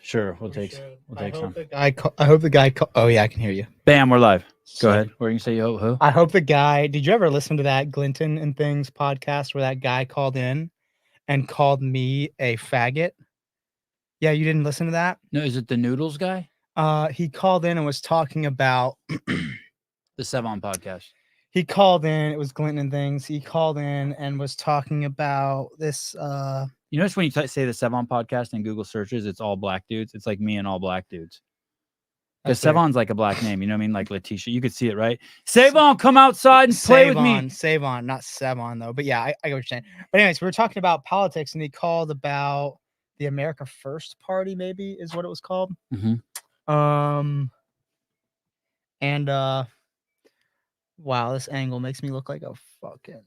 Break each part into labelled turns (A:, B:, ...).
A: Sure, we'll take some.
B: I hope the guy. Oh yeah, I can hear you.
A: Bam, we're live.
B: So-
A: Go ahead. Where you say who?
B: I hope the guy. Did you ever listen to that Glinton and Things podcast where that guy called in and called me a faggot? Yeah, you didn't listen to that?
A: No, is it the Noodles guy?
B: He called in and was talking about
A: The Sevon podcast.
B: He called in. It was Glinton and Things. He called in and was talking about this.
A: You notice when you say the Sevon podcast in Google searches, it's all black dudes. It's like me and all black dudes. Because Sevon's like a black name, you know what I mean? Like Letitia, you could see it, right? Savon, come outside and play with me.
B: Savon, not Sevon though. But yeah, I get what you're saying. But anyways, we were talking about politics, and he called about the America First Party, maybe is what it was called. And wow, this angle makes me look like a fucking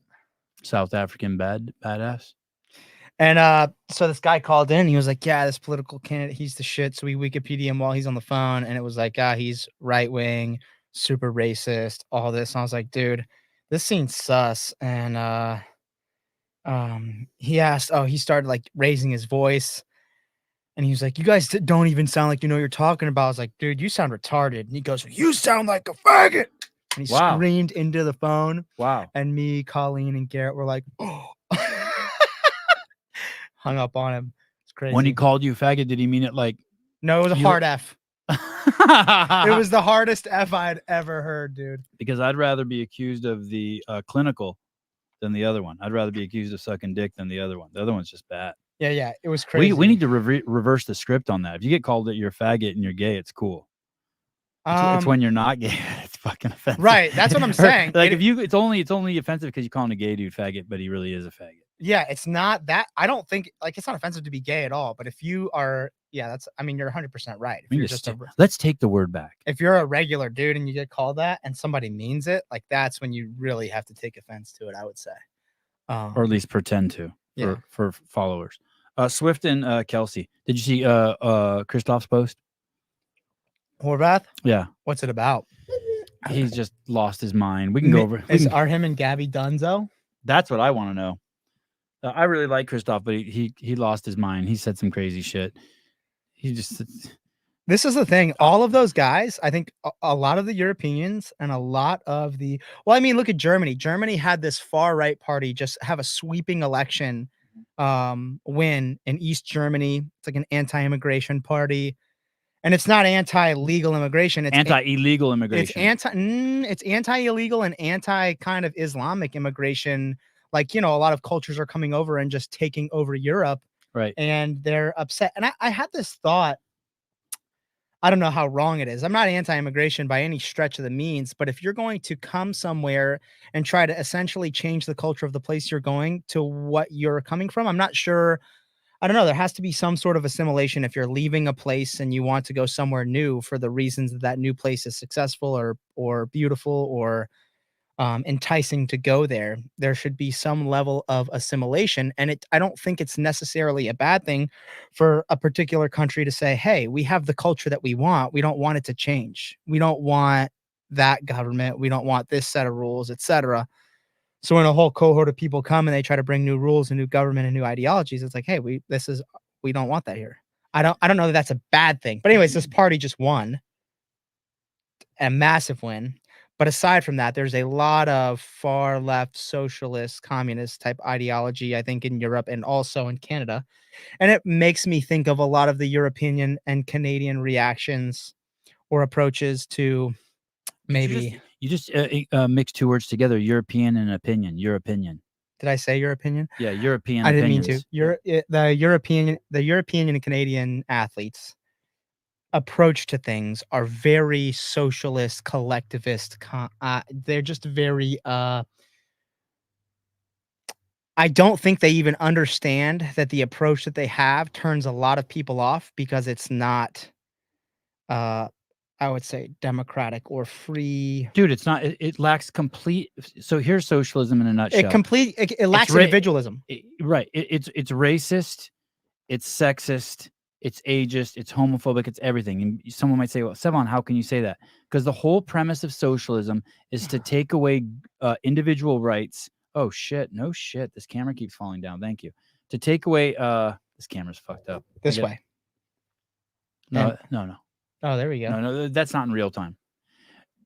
A: South African badass.
B: And so this guy called in. He was like, "Yeah, this political candidate, he's the shit." So we Wikipedia him while he's on the phone, and it was like, he's right wing, super racist, all this. And I was like, "Dude, this seems sus." And he asked, he started like raising his voice, and he was like, "You guys don't even sound like you know what you're talking about." I was like, "Dude, you sound retarded." And he goes, "You sound like a faggot." And he screamed into the phone.
A: Wow.
B: And me, Colleen, and Garrett were like, "Oh." Hung up on him. It's crazy.
A: When he called you faggot, did he mean it like?
B: No, it was a hard F. It was the hardest F I'd ever heard, dude.
A: Because I'd rather be accused of the clinical than the other one. I'd rather be accused of sucking dick than the other one. The other one's just bad.
B: Yeah, it was crazy.
A: We need to reverse the script on that. If you get called that you're a faggot and you're gay, it's cool. It's when you're not gay. It's fucking offensive.
B: Right, that's what I'm saying.
A: Like it's only offensive because you call him a gay dude faggot, but he really is a faggot.
B: Yeah, it's not that. I don't think it's not offensive to be gay at all. But if you are, you're 100% right. If you're
A: let's take the word back.
B: If you're a regular dude and you get called that and somebody means it, like that's when you really have to take offense to it, I would say.
A: Or at least pretend to for followers. Swift and Kelce. Did you see Christoph's post?
B: Horvath?
A: Yeah.
B: What's it about?
A: He's just lost his mind. We can go over.
B: Are him and Gabby Dunzo?
A: That's what I want to know. I really like Christoph, but he lost his mind. He said some crazy shit.
B: This is the thing. All of those guys, I think a lot of the Europeans and a lot of look at Germany. Germany had this far right party just have a sweeping election win in East Germany. It's like an anti-immigration party. And it's not anti-legal immigration. It's
A: anti-illegal immigration.
B: It's anti-illegal and anti kind of Islamic immigration. Like, a lot of cultures are coming over and just taking over Europe.
A: Right.
B: And they're upset. And I had this thought. I don't know how wrong it is. I'm not anti-immigration by any stretch of the means. But if you're going to come somewhere and try to essentially change the culture of the place you're going to what you're coming from, I'm not sure. I don't know. There has to be some sort of assimilation if you're leaving a place and you want to go somewhere new for the reasons that new place is successful or beautiful or enticing to go there. There should be some level of assimilation. And I don't think it's necessarily a bad thing for a particular country to say, hey, we have the culture that we want. We don't want it to change. We don't want that government. We don't want this set of rules, etc. So when a whole cohort of people come and they try to bring new rules and new government and new ideologies, it's like, hey, we don't want that here. I don't know that that's a bad thing. But anyways, this party just won a massive win. But aside from that, there's a lot of far left socialist, communist type ideology, I think, in Europe and also in Canada. And it makes me think of a lot of the European and Canadian reactions or approaches to maybe.
A: You just mixed two words together, European and opinion. Your opinion.
B: Did I say your opinion?
A: Yeah, European.
B: I didn't mean to. The European and Canadian athletes' approach to things are very socialist, collectivist. They're just very. I don't think they even understand that the approach that they have turns a lot of people off because it's not. I would say democratic or free.
A: Dude, it's not. It lacks complete. So here's socialism in a nutshell.
B: It lacks individualism.
A: Right. It's racist. It's sexist. It's ageist, it's homophobic, it's everything. And someone might say, well, Sevon, how can you say that? Because the whole premise of socialism is to take away individual rights. Oh, shit. No shit. This camera keeps falling down. Thank you. To take away, this camera's fucked up.
B: This way.
A: No,
B: And-
A: no.
B: Oh, there we go.
A: No, that's not in real time.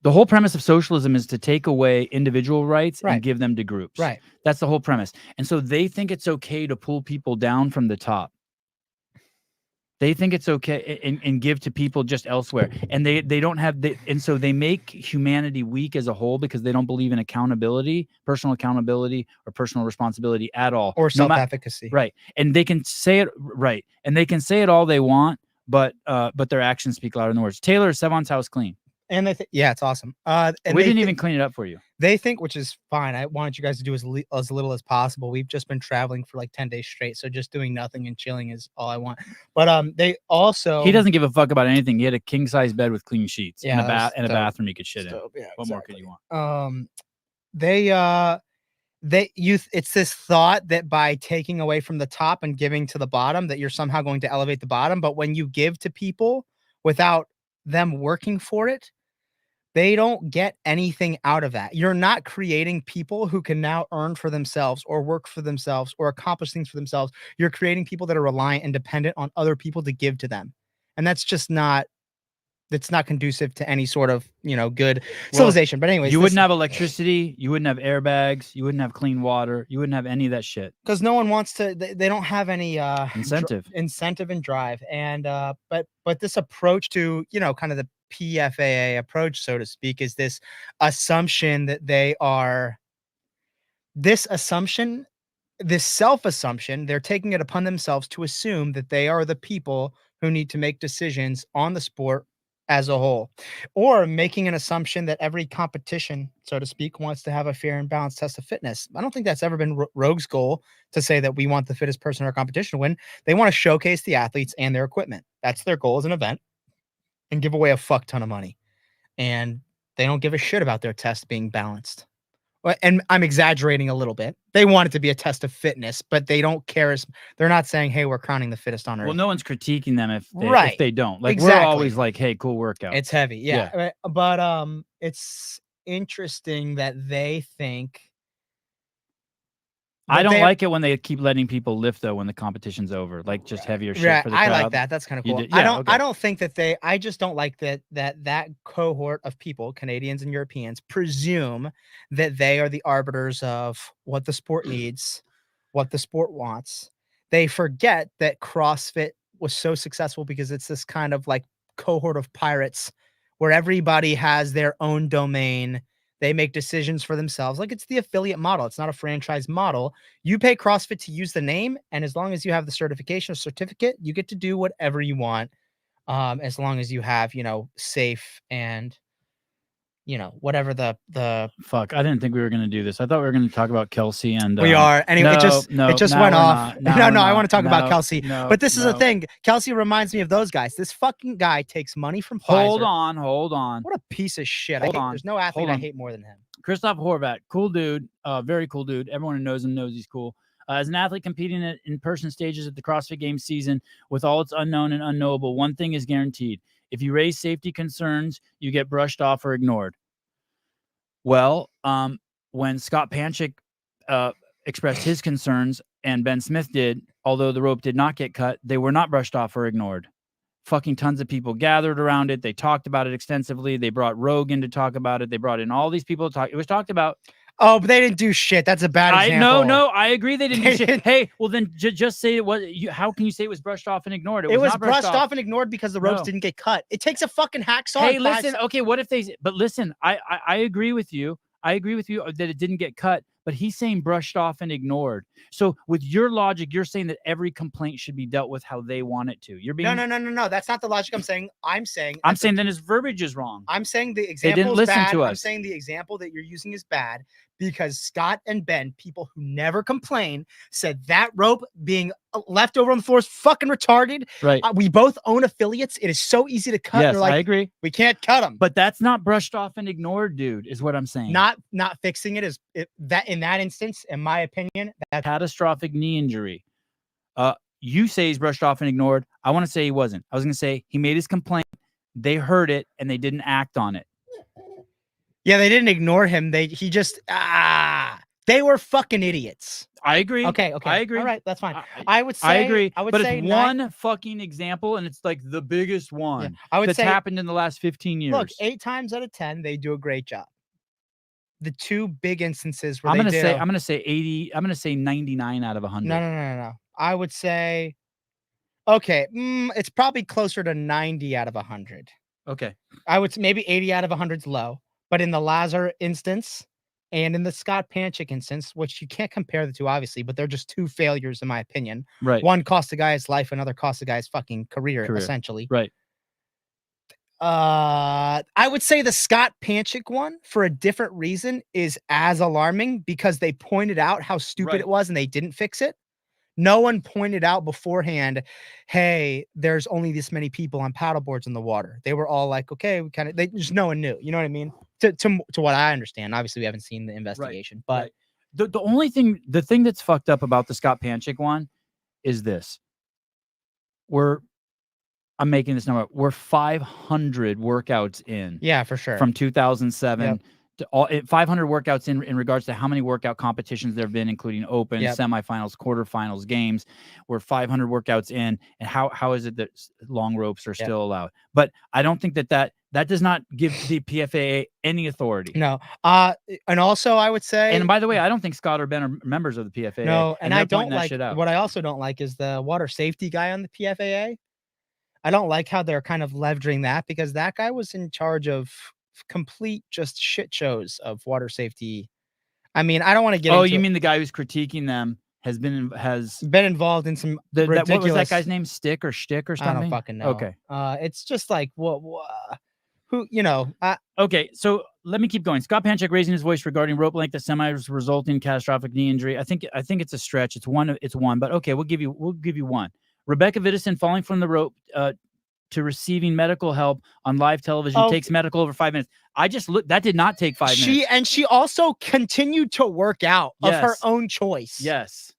A: The whole premise of socialism is to take away individual rights
B: Right.
A: and give them to groups.
B: Right.
A: That's the whole premise. And so they think it's okay to pull people down from the top. They think it's okay and give to people just elsewhere. And they don't have and so they make humanity weak as a whole because they don't believe in accountability, personal accountability, or personal responsibility at all.
B: Or self-efficacy.
A: Right. And they can say it right. And they can say it all they want, but their actions speak louder than words. Taylor, Sevon's house clean.
B: And they yeah, it's awesome. And
A: we didn't even clean it up for you.
B: They think, which is fine. I wanted you guys to do as little as possible. We've just been traveling for like 10 days straight, so just doing nothing and chilling is all I want. But they also
A: he doesn't give a fuck about anything. He had a king size bed with clean sheets and
B: Yeah,
A: a bathroom he could shit in.
B: Yeah,
A: What more could you want?
B: It's this thought that by taking away from the top and giving to the bottom, that you're somehow going to elevate the bottom. But when you give to people without them working for it, they don't get anything out of that. You're not creating people who can now earn for themselves or work for themselves or accomplish things for themselves. You're creating people that are reliant and dependent on other people to give to them. And that's just not conducive to any sort of, good civilization. But anyways,
A: you wouldn't have electricity, you wouldn't have airbags, you wouldn't have clean water, you wouldn't have any of that shit.
B: Because no one wants to, they don't have any
A: incentive
B: and drive. And but this approach to, kind of the PFAA approach, so to speak, is this assumption that this self-assumption, they're taking it upon themselves to assume that they are the people who need to make decisions on the sport as a whole, or making an assumption that every competition, so to speak, wants to have a fair and balanced test of fitness. I don't think that's ever been Rogue's goal to say that we want the fittest person in our competition to win. They want to showcase the athletes and their equipment. That's their goal as an event, and give away a fuck ton of money. And they don't give a shit about their test being balanced. And I'm exaggerating a little bit. They want it to be a test of fitness, but they don't care. They're not saying, hey, we're crowning the fittest on earth.
A: Well, no one's critiquing them if they don't. Like,
B: exactly.
A: We're always like, hey, cool workout.
B: It's heavy. Yeah. But it's interesting that they think.
A: I don't like it when they keep letting people lift though when the competition's over, like just heavier shit for the crowd.
B: I like that. That's kind of cool. I don't think that I just don't like that cohort of people, Canadians and Europeans, presume that they are the arbiters of what the sport needs, what the sport wants. They forget that CrossFit was so successful because it's this kind of like cohort of pirates where everybody has their own domain. They make decisions for themselves. Like, it's the affiliate model. It's not a franchise model. You pay CrossFit to use the name, and as long as you have the certification or certificate, you get to do whatever you want, as long as you have, safe and, whatever the
A: fuck. I didn't think we were going to do this. I thought we were going to talk about Kelce and
B: we are. Anyway, it just went off. No, I want to talk about Kelce. But this is the thing. Kelce reminds me of those guys. This fucking guy takes money from Pfizer.
A: Hold on.
B: What a piece of shit. There's no athlete I hate more than him.
A: Christoph Horvat, cool dude, very cool dude. Everyone who knows him knows he's cool. As an athlete competing at in-person stages at the CrossFit Games season, with all its unknown and unknowable, one thing is guaranteed. If you raise safety concerns, you get brushed off or ignored. Well, when Scott Panchik expressed his concerns and Ben Smith did, although the rope did not get cut, they were not brushed off or ignored. Fucking tons of people gathered around it. They talked about it extensively. They brought Rogue in to talk about it. They brought in all these people to talk. It was talked about.
B: Oh, but they didn't do shit. That's a bad example.
A: No, I agree they didn't do shit. Hey, well then just say it was. How can you say it was brushed off and ignored?
B: It was brushed off and ignored because the ropes didn't get cut. It takes a fucking hacksaw.
A: Hey, listen. Okay, what if they? But listen, I agree with you. I agree with you that it didn't get cut, but he's saying brushed off and ignored. So with your logic, you're saying that every complaint should be dealt with how they want it to. You're being
B: no. That's not the logic I'm saying. I'm saying
A: then his verbiage is wrong.
B: I'm saying the example
A: didn't listen
B: bad.
A: to us.
B: I'm saying the example that you're using is bad because Scott and Ben, people who never complain, said that rope being left over on the floor is fucking retarded.
A: Right.
B: We both own affiliates. It is so easy to cut.
A: Yes, I agree.
B: We can't cut them.
A: But that's not brushed off and ignored, dude, is what I'm saying.
B: Not fixing it is that in that instance, in my opinion, that's
A: catastrophic knee injury. You say he's brushed off and ignored. I want to say he wasn't. I was going to say he made his complaint. They heard it and they didn't act on it.
B: Yeah, they didn't ignore him. He just They were fucking idiots.
A: I agree.
B: Okay.
A: I agree.
B: All right, that's fine. I would say
A: I agree.
B: I would
A: but
B: say
A: it's one fucking example, and it's like the biggest one
B: I would
A: that's
B: say
A: happened in the last 15 years.
B: look, 8 times out of 10, they do a great job. The 2 big instances where
A: I'm
B: they do.
A: gonna say 80. I'm gonna say 99 out of 100.
B: No. I would say, okay, it's probably closer to 90 out of 100.
A: Okay.
B: I would say maybe 80 out of 100 is low, but in the Lazar instance and in the Scott Panchik instance, which you can't compare the two, obviously, but they're just 2 failures in my opinion.
A: Right.
B: One cost a guy his life, another cost a guy's fucking career. Essentially.
A: Right.
B: I would say the Scott Panchik one, for a different reason, is as alarming because they pointed out how stupid it was and they didn't fix it. No one pointed out beforehand, hey, there's only this many people on paddleboards in the water. They were all like, okay, no one knew. You know what I mean? To what I understand. Obviously, we haven't seen the investigation, but
A: the only thing, the thing that's fucked up about the Scott Panchik one is this. I'm making this number. We're 500 workouts in.
B: Yeah, for sure.
A: From 2007 to 500 workouts in regards to how many workout competitions there have been, including open, semifinals, quarterfinals, games. We're 500 workouts in, and how is it that long ropes are still allowed? But I don't think that does not give the PFAA any authority.
B: No. And also I would say,
A: and by the way, I don't think Scott or Ben are members of the PFAA.
B: No, and I don't like what I also don't like is the water safety guy on the PFAA. I don't like how they're kind of leveraging that because that guy was in charge of complete just shit shows of water safety. I mean, I don't want to get into
A: you mean the guy who's critiquing them has been involved
B: in some
A: ridiculous... What was that guy's name? Stick or Shtick or something?
B: I don't fucking know.
A: Okay.
B: It's just like who,
A: okay, so let me keep going. Scott Panchik raising his voice regarding rope length, the semis resulting in catastrophic knee injury. I think it's a stretch. It's one, but okay, we'll give you one. Rebecca Vidison falling from the rope to receiving medical help on live television takes medical over 5 minutes. I just looked. That did not take 5 minutes.
B: And she also continued to work out of her own choice.
A: Yes.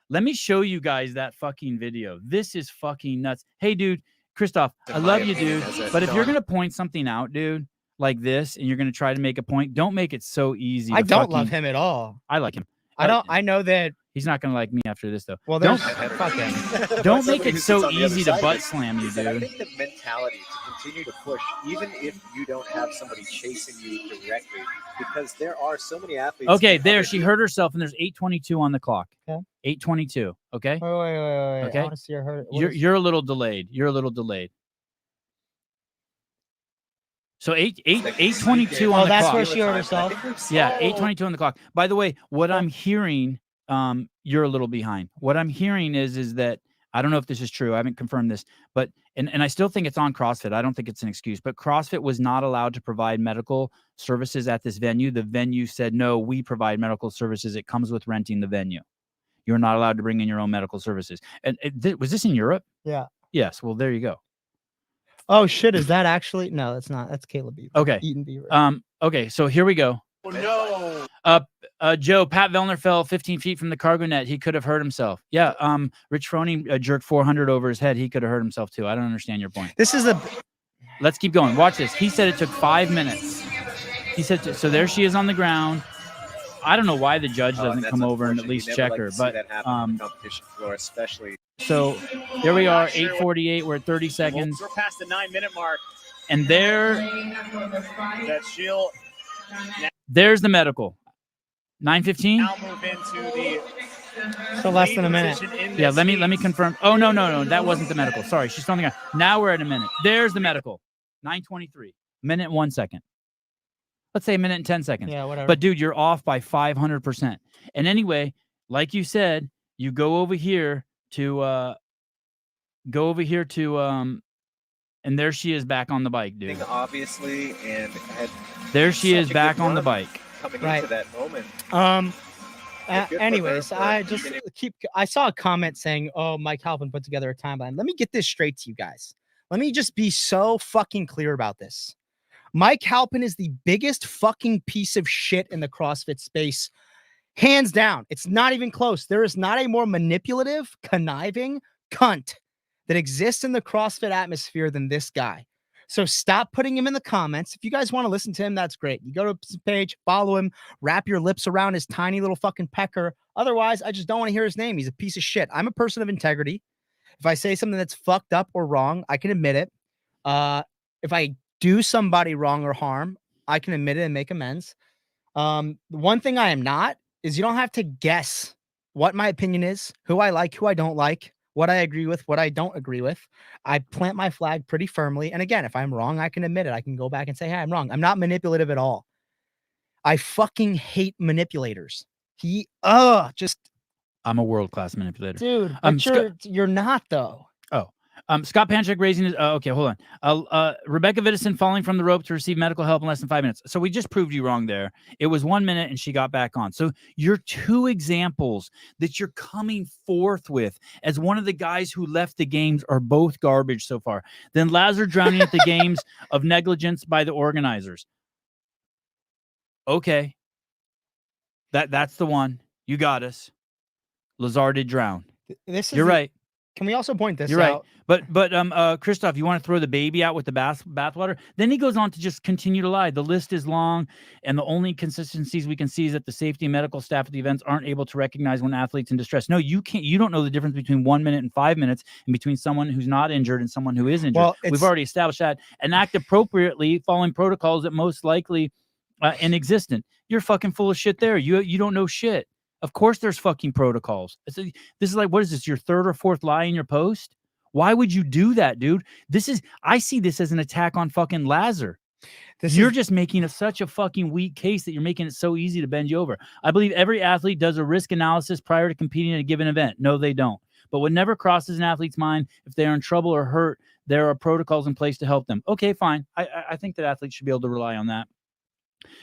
A: Let me show you guys that fucking video. This is fucking nuts. Hey, dude, Christoph, I love you, dude. But if you're going to point something out, dude, like this, and you're going to try to make a point, don't make it so easy.
B: I don't love him at all.
A: I like him.
B: I know that
A: he's not gonna like me after this though.
B: Well,
A: don't make it so easy to butt slam you, dude.
C: I think the mentality to continue to push, even if you don't have somebody chasing you directly, because there are so many athletes.
A: Okay, there she hurt herself, and there's 8:22 on the clock.
B: Okay.
A: 8:22. Okay.
B: Wait.
A: Okay.
B: I want to see her hurt.
A: You're a little delayed. So 8:22 on the clock.
B: That's where she hurt herself.
A: Yeah, 8:22 on the clock. By the way, what I'm hearing, you're a little behind. What I'm hearing is that I don't know if this is true. I haven't confirmed this, but and I still think it's on CrossFit. I don't think it's an excuse, but CrossFit was not allowed to provide medical services at this venue. The venue said, no, we provide medical services. It comes with renting the venue. You're not allowed to bring in your own medical services. And was this in Europe?
B: Yeah.
A: Yes. Well, there you go.
B: Oh shit! Is that actually? No, that's not. That's Caleb Beaver.
A: Okay.
B: Eaton Beaver.
A: Okay. So here we go.
C: Oh, no.
A: Joe, Pat Vellner fell 15 feet from the cargo net. He could have hurt himself. Yeah. Rich Froning jerked 400 over his head. He could have hurt himself too. I don't understand your point. Let's keep going. Watch this. He said it took 5 minutes. He said so. There she is on the ground. I don't know why the judge doesn't come over and at least check her, but
C: competition floor, especially.
A: So there we are, 8:48. We're at 30 seconds.
C: We're past the 9-minute mark,
A: and there's the medical. 9:15.
C: Now move into the.
B: So less than a minute.
A: Yeah, let me confirm. Oh no, that wasn't the medical. Sorry, she's on the ground. Now we're at a minute. There's the medical. 9:23. Minute and 1 second. Let's say a minute and 10 seconds.
B: Yeah, whatever.
A: But dude, you're off by 500%. And anyway, like you said, you go over here to and there she is back on the bike, dude.
C: Obviously, and
A: there she is back on the bike.
C: Coming into that moment.
B: Anyways, I saw a comment saying, "Oh, Mike Halpin put together a timeline." Let me get this straight to you guys. Let me just be so fucking clear about this. Mike Halpin is the biggest fucking piece of shit in the CrossFit space. Hands down. It's not even close. There is not a more manipulative, conniving cunt that exists in the CrossFit atmosphere than this guy. So stop putting him in the comments. If you guys want to listen to him, that's great. You go to his page, follow him, wrap your lips around his tiny little fucking pecker. Otherwise, I just don't want to hear his name. He's a piece of shit. I'm a person of integrity. If I say something that's fucked up or wrong, I can admit it. If I do somebody wrong or harm, I can admit it and make amends. One thing I am not is you don't have to guess what my opinion is, who I like, who I don't like, what I agree with, what I don't agree with. I plant my flag pretty firmly. And again, if I'm wrong, I can admit it. I can go back and say, hey, I'm wrong. I'm not manipulative at all. I fucking hate manipulators. Just
A: I'm a world-class manipulator.
B: dude, but you're not though.
A: Scott Panchik raising his. Okay, hold on. Rebecca Vidison falling from the rope to receive medical help in less than 5 minutes. So we just proved you wrong there. It was 1 minute and she got back on. So you're two examples that you're coming forth with as one of the guys who left the games are both garbage so far. Then Lazar drowning at the games of negligence by the organizers. Okay. That's the one. You got us. Lazar did drown. You're right.
B: Can we also point this
A: You're
B: out?
A: right. But Christoph, you want to throw the baby out with the bathwater? Then he goes on to just continue to lie. The list is long, and the only consistencies we can see is that the safety and medical staff at the events aren't able to recognize when athletes in distress. No, you can't. You don't know the difference between 1 minute and 5 minutes, and between someone who's not injured and someone who is injured.
B: Well,
A: we've already established that. And act appropriately, following protocols that most likely inexistent. You're fucking full of shit there. You don't know shit. Of course there's fucking protocols. This is like, what is this, your third or fourth lie in your post? Why would you do that, dude? I see this as an attack on fucking Lazar. You're just making such a fucking weak case that you're making it so easy to bend you over. I believe every athlete does a risk analysis prior to competing in a given event. No, they don't. But what never crosses an athlete's mind, if they're in trouble or hurt, there are protocols in place to help them. Okay, fine. I think that athletes should be able to rely on that.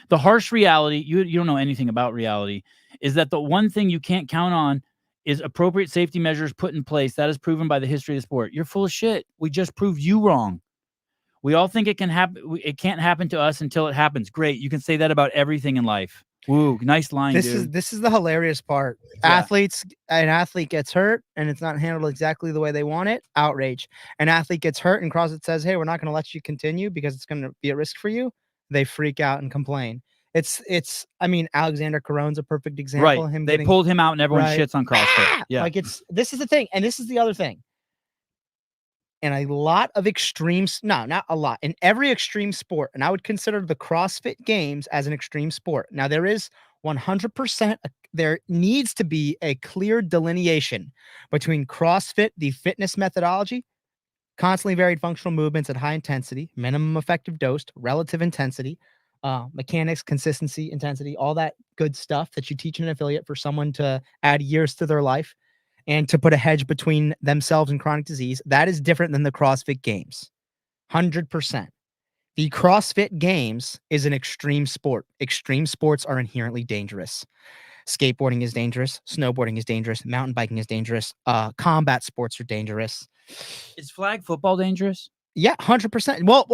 A: The harsh reality, you don't know anything about reality, is that the one thing you can't count on is appropriate safety measures put in place. That is proven by the history of the sport. You're full of shit. We just proved you wrong. We all think it can happen. It can't happen to us until it happens. Great. You can say that about everything in life. Woo, nice line, dude.
B: This is the hilarious part.
A: Yeah.
B: An athlete gets hurt and it's not handled exactly the way they want it. Outrage. An athlete gets hurt and CrossFit says, hey, we're not going to let you continue because it's going to be a risk for you. They freak out and complain. I mean, Alexander Caron's a perfect example.
A: Right. They pulled him out and everyone shits on CrossFit. Yeah.
B: Like this is the thing. And this is the other thing. In a lot of extremes, no, not a lot, in every extreme sport, and I would consider the CrossFit Games as an extreme sport. Now, there is 100%, there needs to be a clear delineation between CrossFit, the fitness methodology, constantly varied functional movements at high intensity, minimum effective dose, relative intensity, mechanics, consistency, intensity, all that good stuff that you teach in an affiliate for someone to add years to their life and to put a hedge between themselves and chronic disease. That is different than the CrossFit Games. 100%. The CrossFit Games is an extreme sport. Extreme sports are inherently dangerous. Skateboarding is dangerous. Snowboarding is dangerous. Mountain biking is dangerous. Combat sports are dangerous.
A: Is flag football dangerous?
B: Yeah, 100%. Well,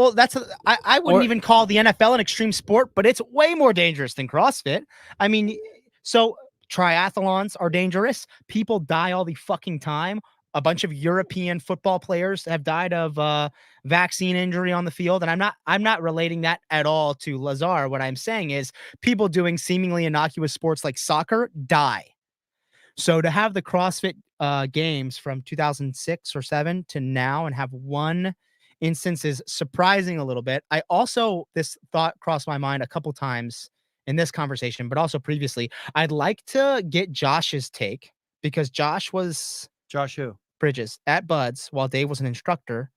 B: I wouldn't even call the NFL an extreme sport, but it's way more dangerous than CrossFit. I mean, so triathlons are dangerous. People die all the fucking time. A bunch of European football players have died of vaccine injury on the field. And I'm not relating that at all to Lazar. What I'm saying is people doing seemingly innocuous sports like soccer die. So to have the CrossFit Games from 2006 or 7 to now and have one instance is surprising a little bit. This thought crossed my mind a couple times in this conversation, but also previously. I'd like to get Josh's take because Josh
A: who?
B: Bridges at Buds while Dave was an instructor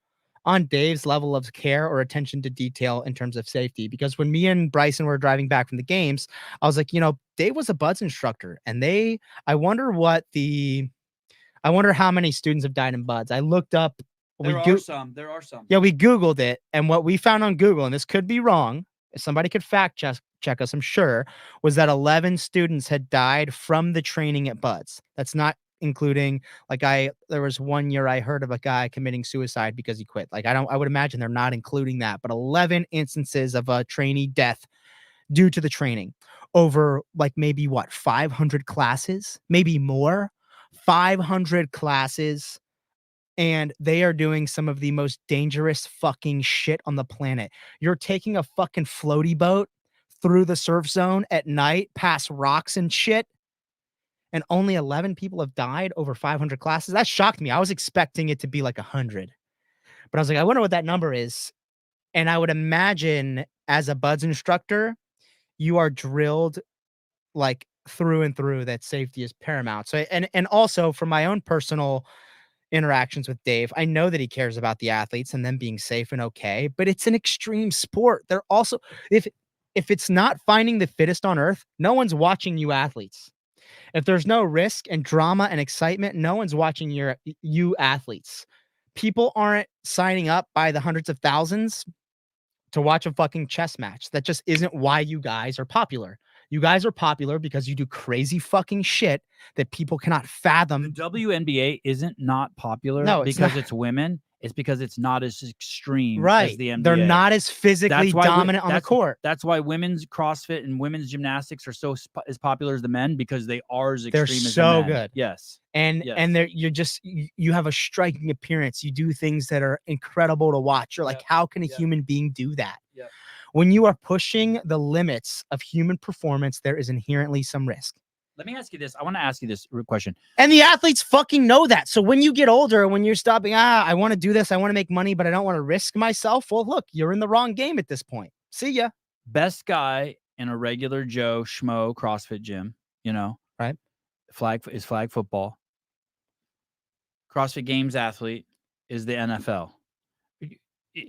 B: on Dave's level of care or attention to detail in terms of safety. Because when me and Bryson were driving back from the games, I was like, Dave was a Buds instructor and I wonder how many students have died in Buds. I looked up.
A: There are some.
B: Yeah, we Googled it. And what we found on Google, and this could be wrong, if somebody could fact check us, I'm sure, was that 11 students had died from the training at Buds. That's not including, there was 1 year I heard of a guy committing suicide because he quit. I would imagine they're not including that, but 11 instances of a trainee death due to the training over maybe 500 classes, maybe more, 500 classes and they are doing some of the most dangerous fucking shit on the planet. You're taking a fucking floaty boat through the surf zone at night, past rocks and shit, and only 11 people have died over 500 classes. That shocked me. I was expecting it to be like 100. But I was like, I wonder what that number is. And I would imagine as a BUDS instructor, you are drilled like through and through that safety is paramount. So and also from my own personal interactions with Dave, I know that he cares about the athletes and them being safe and okay, but it's an extreme sport. They're also if it's not finding the fittest on earth, no one's watching you athletes. If there's no risk and drama and excitement, no one's watching you athletes. People aren't signing up by the hundreds of thousands to watch a fucking chess match. That just isn't why you guys are popular. You guys are popular because you do crazy fucking shit that people cannot fathom.
A: The WNBA isn't not popular because it's women. It's because it's not as extreme as the NBA.
B: They're not as physically dominant on the court.
A: That's why women's CrossFit and women's gymnastics are so as popular as the men, because they are as extreme as the men.
B: They're so good.
A: Yes.
B: And you have a striking appearance. You do things that are incredible to watch. You're like, how can a human being do that?
A: Yep.
B: When you are pushing the limits of human performance, there is inherently some risk.
A: Let me ask you this. I want to ask you this question.
B: And the athletes fucking know that. So when you get older, when you're stopping, I want to do this, I want to make money, but I don't want to risk myself. Well, look, you're in the wrong game at this point. See ya.
A: Best guy in a regular Joe Schmo CrossFit gym,
B: right?
A: Flag football. CrossFit Games athlete is the NFL. Do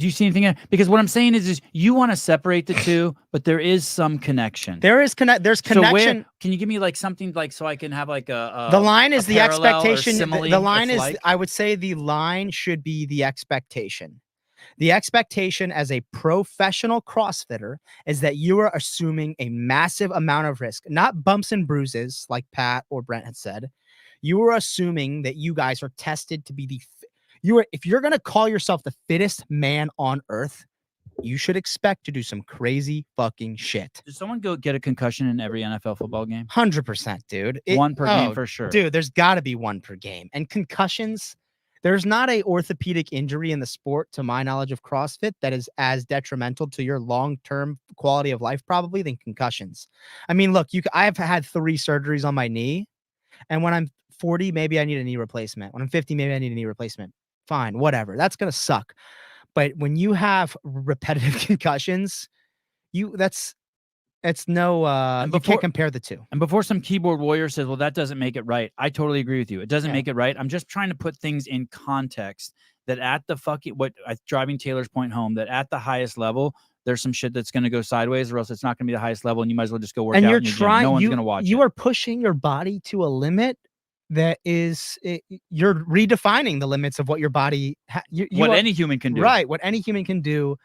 A: you see anything? Because what I'm saying is you want to separate the two, but there is some connection.
B: There's connection.
A: So can you give me like something like so I can have like a
B: the line is the expectation. The line is
A: like?
B: I would say the line should be the expectation. The expectation as a professional CrossFitter is that you are assuming a massive amount of risk, not bumps and bruises like Pat or Brent had said. You are assuming that you guys are tested to be if you're going to call yourself the fittest man on earth, you should expect to do some crazy fucking shit.
A: Does someone go get a concussion in every NFL football game?
B: 100%, dude.
A: One per game for sure.
B: Dude, there's got to be one per game. And concussions, there's not a orthopedic injury in the sport, to my knowledge of CrossFit, that is as detrimental to your long-term quality of life probably than concussions. I mean, look, I've had 3 surgeries on my knee. And when I'm 40, maybe I need a knee replacement. When I'm 50, maybe I need a knee replacement. Fine, whatever. That's going to suck. But when you have repetitive concussions, you can't compare the two.
A: And before some keyboard warrior says, well, that doesn't make it right. I totally agree with you. It doesn't make it right. I'm just trying to put things in context that at the driving Taylor's point home, that at the highest level, there's some shit that's going to go sideways, or else it's not going to be the highest level, and you might as well just go work out.
B: You're
A: in your gym. No one's going to watch.
B: You are pushing your body to a limit that is, you're redefining the limits of what your body,
A: any human can do.
B: Right, what any human can do.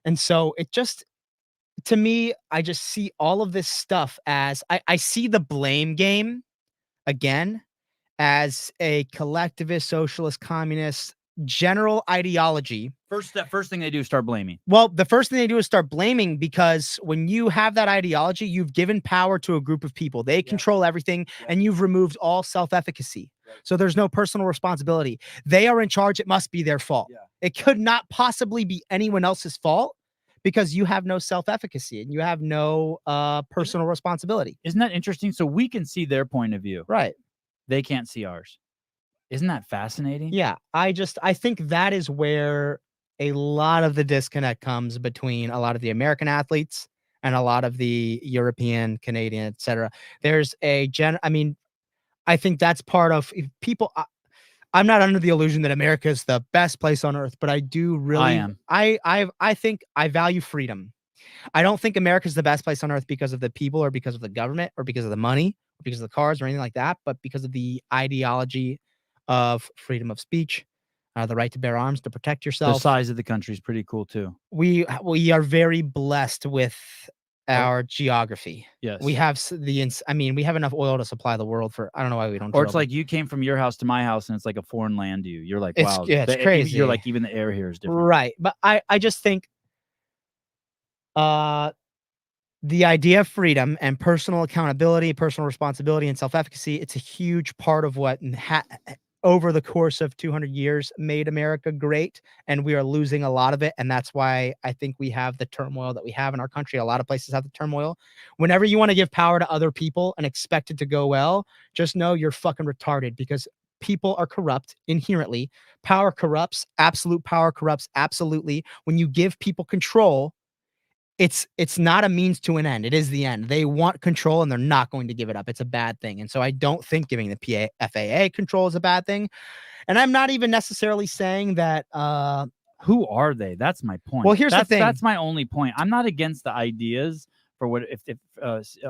B: And so it just, to me, I just see all of this stuff as, I see the blame game again as a collectivist, socialist, communist, general ideology.
A: First thing they do is start blaming.
B: Well, the first thing they do is start blaming, because when you have that ideology, you've given power to a group of people. They control everything, and you've removed all self-efficacy. Right. So there's no personal responsibility. They are in charge. It must be their fault. Yeah. It could not possibly be anyone else's fault, because you have no self-efficacy and you have no personal responsibility.
A: Isn't that interesting? So we can see their point of view.
B: Right.
A: They can't see ours. Isn't that fascinating?
B: Yeah. I think that is where a lot of the disconnect comes between a lot of the American athletes and a lot of the European, Canadian, etc. There's I think that's part of people. I'm not under the illusion that America is the best place on earth, but I do really,
A: I am.
B: I think I value freedom. I don't think America is the best place on earth because of the people, or because of the government, or because of the money, or because of the cars, or anything like that, but because of the ideology of freedom of speech, the right to bear arms, to protect yourself.
A: The size of the country is pretty cool too.
B: We are very blessed with our geography.
A: Yes.
B: We have we have enough oil to supply the world for, I don't know why we don't.
A: Or it's like you came from your house to my house and it's like a foreign land to you. You're like, wow.
B: It's crazy.
A: You're like, even the air here is different.
B: Right. But I just think the idea of freedom and personal accountability, personal responsibility, and self-efficacy, it's a huge part of what over the course of 200 years made America great, and we are losing a lot of it. And that's why I think we have the turmoil that we have in our country. A lot of places have the turmoil. Whenever you want to give power to other people and expect it to go well, just know you're fucking retarded, because people are corrupt inherently. Power corrupts. Absolute power corrupts absolutely. When you give people control, it's not a means to an end. It is the end. They want control and they're not going to give it up. It's a bad thing. And so I don't think giving the FAA control is a bad thing. And I'm not even necessarily saying that
A: who are they? That's my point.
B: Well, here's the thing.
A: That's my only point. I'm not against the ideas for what if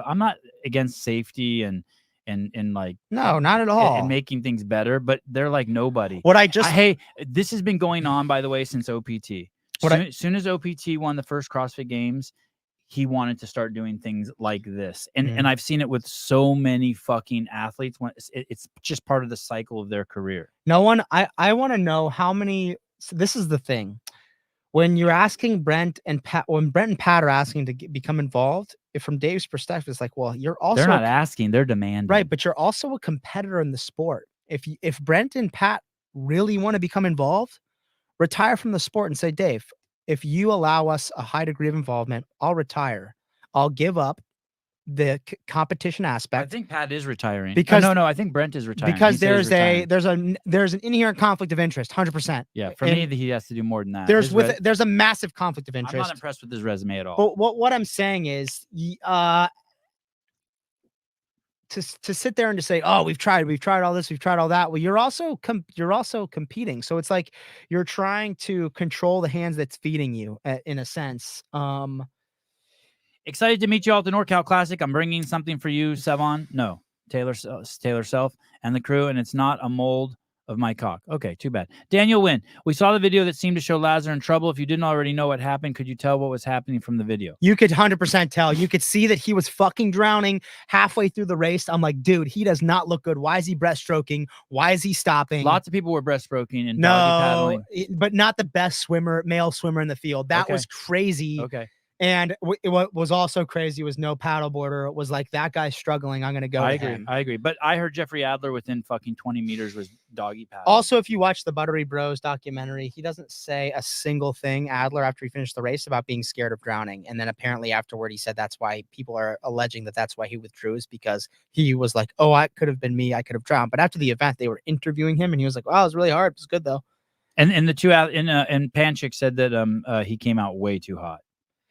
A: I'm not against safety and like
B: no, not at all,
A: and making things better, but they're like nobody.
B: Hey,
A: this has been going on, by the way, since OPT. Soon as OPT won the first CrossFit Games, he wanted to start doing things like this. And I've seen it with so many fucking athletes. When it's just part of the cycle of their career.
B: No one, I want to know how many. So this is the thing. When you're asking Brent and Pat, when Brent and Pat are asking to become involved, from Dave's perspective, it's like, well, you're also,
A: they're not asking, they're demanding.
B: Right. But you're also a competitor in the sport. If Brent and Pat really want to become involved, retire from the sport and say, Dave, if you allow us a high degree of involvement, I'll retire. I'll give up the competition aspect.
A: I think Pat is retiring.
B: Because
A: no, I think Brent is retiring.
B: Because there's an inherent conflict of interest, 100%.
A: Yeah, for me, he has to do more than that.
B: There's a massive conflict of interest.
A: I'm not impressed with his resume at all.
B: But what I'm saying is, to sit there and to say, oh, we've tried all this, we've tried all that. Well, you're also competing. So it's like you're trying to control the hands that's feeding you, in a sense.
A: Excited to meet you all at the NorCal Classic. I'm bringing something for you, Sevon. No, Taylor Self and the crew, and it's not a mold of my cock. Okay, too bad. Daniel Wynn, we saw the video that seemed to show Lazar in trouble. If you didn't already know what happened, could you tell what was happening from the video?
B: You could 100% tell. You could see that he was fucking drowning halfway through the race. I'm like, dude, he does not look good. Why is he breaststroking? Why is he stopping?
A: Lots of people were breaststroking and doggy paddling.
B: But not the best male swimmer in the field. That was crazy.
A: Okay.
B: And what was also crazy was no paddleboarder. It was like, that guy's struggling. I'm going to go to him.
A: I agree. But I heard Jeffrey Adler within fucking 20 meters was doggy paddling.
B: Also, if you watch the Buttery Bros documentary, he doesn't say a single thing, Adler, after he finished the race, about being scared of drowning. And then apparently afterward, he said that's why people are alleging that's why he withdrew, is because he was like, oh, I could have been me. I could have drowned. But after the event, they were interviewing him and he was like, wow, it was really hard. It was good though.
A: And the two out and Panchik said that he came out way too hot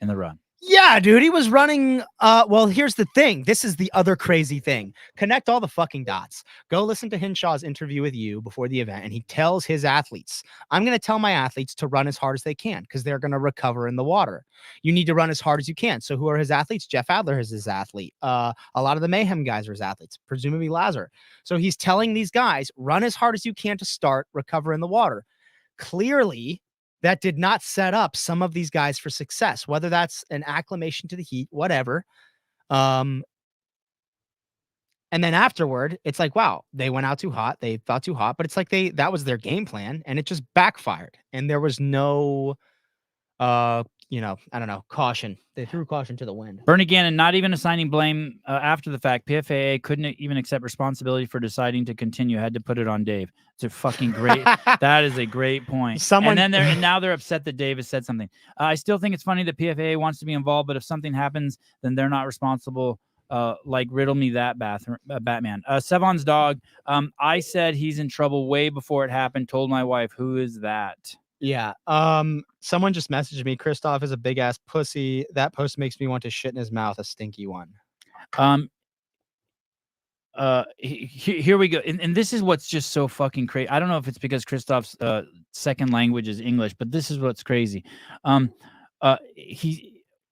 A: in the run.
B: Yeah, dude, he was running. Well, here's the thing. This is the other crazy thing. Connect all the fucking dots. Go listen to Hinshaw's interview with you before the event, and he tells his athletes, I'm going to tell my athletes to run as hard as they can because they're going to recover in the water. You need to run as hard as you can. So who are his athletes? Jeff Adler is his athlete. A lot of the Mayhem guys are his athletes, presumably Lazar. So he's telling these guys, run as hard as you can to start, recover in the water. Clearly, that did not set up some of these guys for success, whether that's an acclimation to the heat, whatever. And then afterward, it's like, wow, they went out too hot. They felt too hot, but it's like that was their game plan and it just backfired. And there was no, I don't know, caution. They threw caution to the wind.
A: Bernie Gannon, not even assigning blame after the fact. PFAA couldn't even accept responsibility for deciding to continue. Had to put it on Dave. It's a fucking great. That is a great point. And now they're upset that Dave has said something. I still think it's funny that PFAA wants to be involved, but if something happens, then they're not responsible. Like riddle me that, Batman. Sevon's dog. I said he's in trouble way before it happened. Told my wife, who is that?
B: Yeah. Someone just messaged me. Christoph is a big ass pussy. That post makes me want to shit in his mouth. A stinky one.
A: Here we go. And this is what's just so fucking crazy. I don't know if it's because Christoph's second language is English, but this is what's crazy.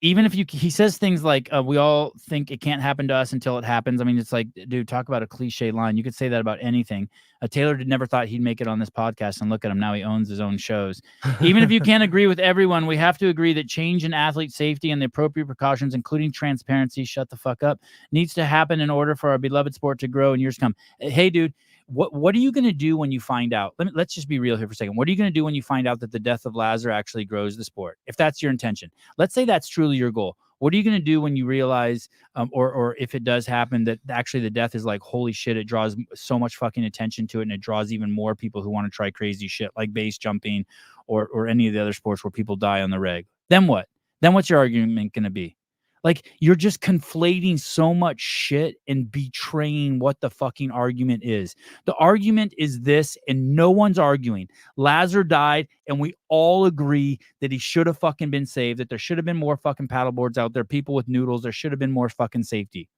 A: He says things like, we all think it can't happen to us until it happens. I mean, it's like, dude, talk about a cliche line. You could say that about anything. Taylor never thought he'd make it on this podcast, and look at him now. He owns his own shows. Even if you can't agree with everyone, we have to agree that change in athlete safety and the appropriate precautions, including transparency, shut the fuck up, needs to happen in order for our beloved sport to grow in years to come. Hey, dude, What are you going to do when you find out? Let's just be real here for a second. What are you going to do when you find out that the death of Lazar actually grows the sport? If that's your intention, let's say that's truly your goal. What are you going to do when you realize, or if it does happen, that actually the death is like, holy shit, it draws so much fucking attention to it, and it draws even more people who want to try crazy shit like base jumping or any of the other sports where people die on the reg? Then what? Then what's your argument going to be? Like, you're just conflating so much shit and betraying what the fucking argument is. The argument is this, and no one's arguing. Lazar died, and we all agree that he should have fucking been saved, that there should have been more fucking paddleboards out there, people with noodles, there should have been more fucking safety.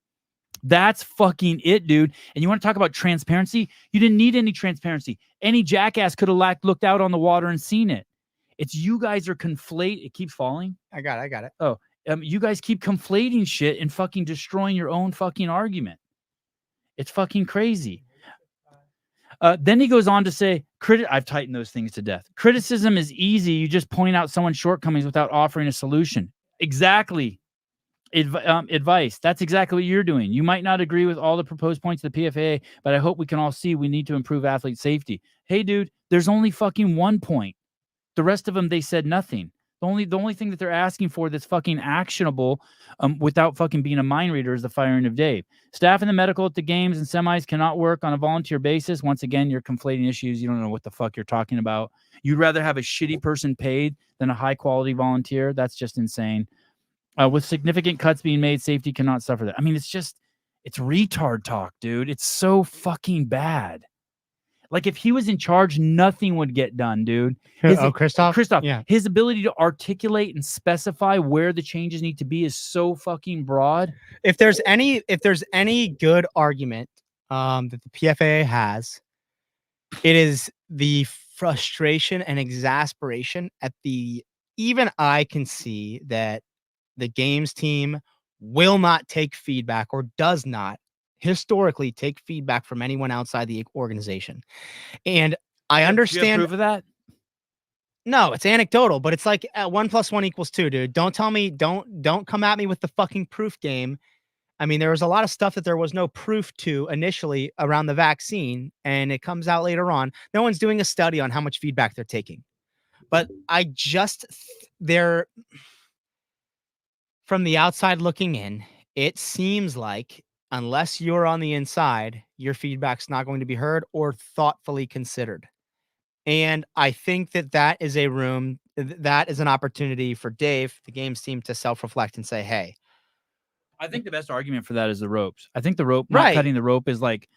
A: That's fucking it, dude. And you want to talk about transparency? You didn't need any transparency. Any jackass could have looked out on the water and seen it. It's you guys are conflate. It keeps falling.
B: I got it.
A: Oh. You guys keep conflating shit and fucking destroying your own fucking argument. It's fucking crazy. Then he goes on to say, I've tightened those things to death. Criticism is easy. You just point out someone's shortcomings without offering a solution. Exactly. Advice. That's exactly what you're doing. You might not agree with all the proposed points of the PFA, but I hope we can all see we need to improve athlete safety. Hey, dude, there's only fucking one point. The rest of them, they said nothing. The only thing that they're asking for that's fucking actionable without fucking being a mind reader is the firing of Dave. Staff and the medical at the games and semis cannot work on a volunteer basis. Once again, you're conflating issues. You don't know what the fuck you're talking about. You'd rather have a shitty person paid than a high-quality volunteer. That's just insane. With significant cuts being made, safety cannot suffer that. I mean, it's retard talk, dude. It's so fucking bad. Like, if he was in charge, nothing would get done, dude.
B: Christoph?
A: Christoph,
B: Yeah.
A: his ability to articulate and specify where the changes need to be is so fucking broad.
B: If there's any good argument that the PFA has, it is the frustration and exasperation at even I can see that the games team will not take feedback, or does not historically take feedback from anyone outside the organization. And I understand.
A: Do you have proof of that?
B: No, it's anecdotal, but it's like 1 + 1 = 2, dude. Don't tell me, don't come at me with the fucking proof game. I mean, there was a lot of stuff that there was no proof to initially around the vaccine, and it comes out later on. No one's doing a study on how much feedback they're taking. But from the outside looking in, it seems like unless you're on the inside, your feedback's not going to be heard or thoughtfully considered. And I think that is that is an opportunity for Dave, the games team, to self-reflect and say, hey.
A: I think the best argument for that is the ropes. I think the rope,
B: Right.
A: not cutting the rope, is like,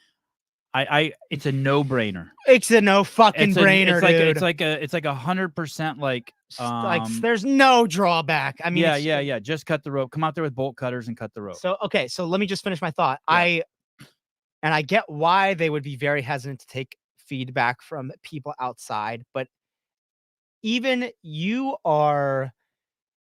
A: it's a no-brainer.
B: It's a no fucking brainer, dude.
A: It's like 100% like
B: there's no drawback. I mean,
A: yeah. Just cut the rope. Come out there with bolt cutters and cut the rope.
B: So okay, so let me just finish my thought.
A: Yeah.
B: I get why they would be very hesitant to take feedback from people outside, but even you are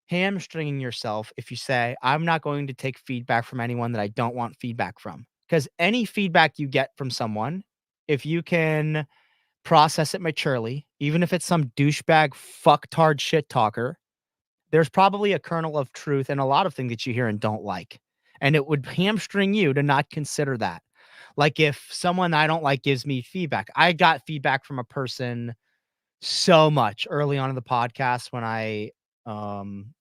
B: hamstringing yourself if you say, I'm not going to take feedback from anyone that I don't want feedback from. Because any feedback you get from someone, if you can process it maturely, even if it's some douchebag fucktard shit talker, there's probably a kernel of truth in a lot of things that you hear and don't like. And it would hamstring you to not consider that. Like, if someone I don't like gives me feedback, I got feedback from a person so much early on in the podcast when I,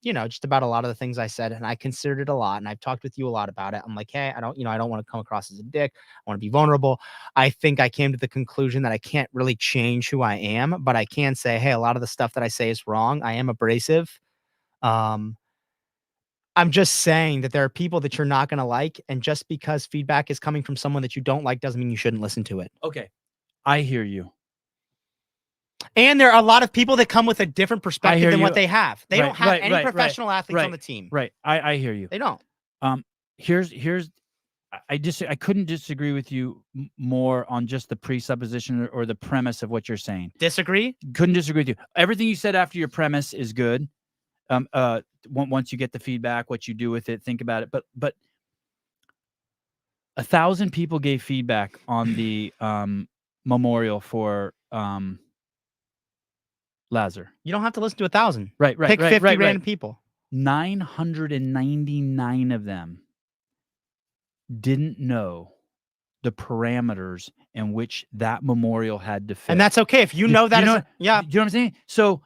B: just about a lot of the things I said, and I considered it a lot, and I've talked with you a lot about it. I'm like, hey, I don't want to come across as a dick. I want to be vulnerable. I think I came to the conclusion that I can't really change who I am, but I can say, hey, a lot of the stuff that I say is wrong. I am abrasive. I'm just saying that there are people that you're not going to like, and just because feedback is coming from someone that you don't like doesn't mean you shouldn't listen to it.
A: Okay, I hear you.
B: And there are a lot of people that come with a different perspective than what they have. They don't have any professional athletes on the team.
A: Right. I hear you.
B: They don't.
A: I couldn't disagree with you more on just the presupposition or the premise of what you're saying.
B: Disagree?
A: Couldn't disagree with you. Everything you said after your premise is good. Once you get the feedback, what you do with it, think about it. But 1,000 people gave feedback on the memorial for Lazar.
B: You don't have to listen to 1,000.
A: Right.
B: Pick 50 random people.
A: 999 of them didn't know the parameters in which that memorial had to fit.
B: And that's okay if you know that.
A: You know,
B: yeah.
A: you know what I'm saying? So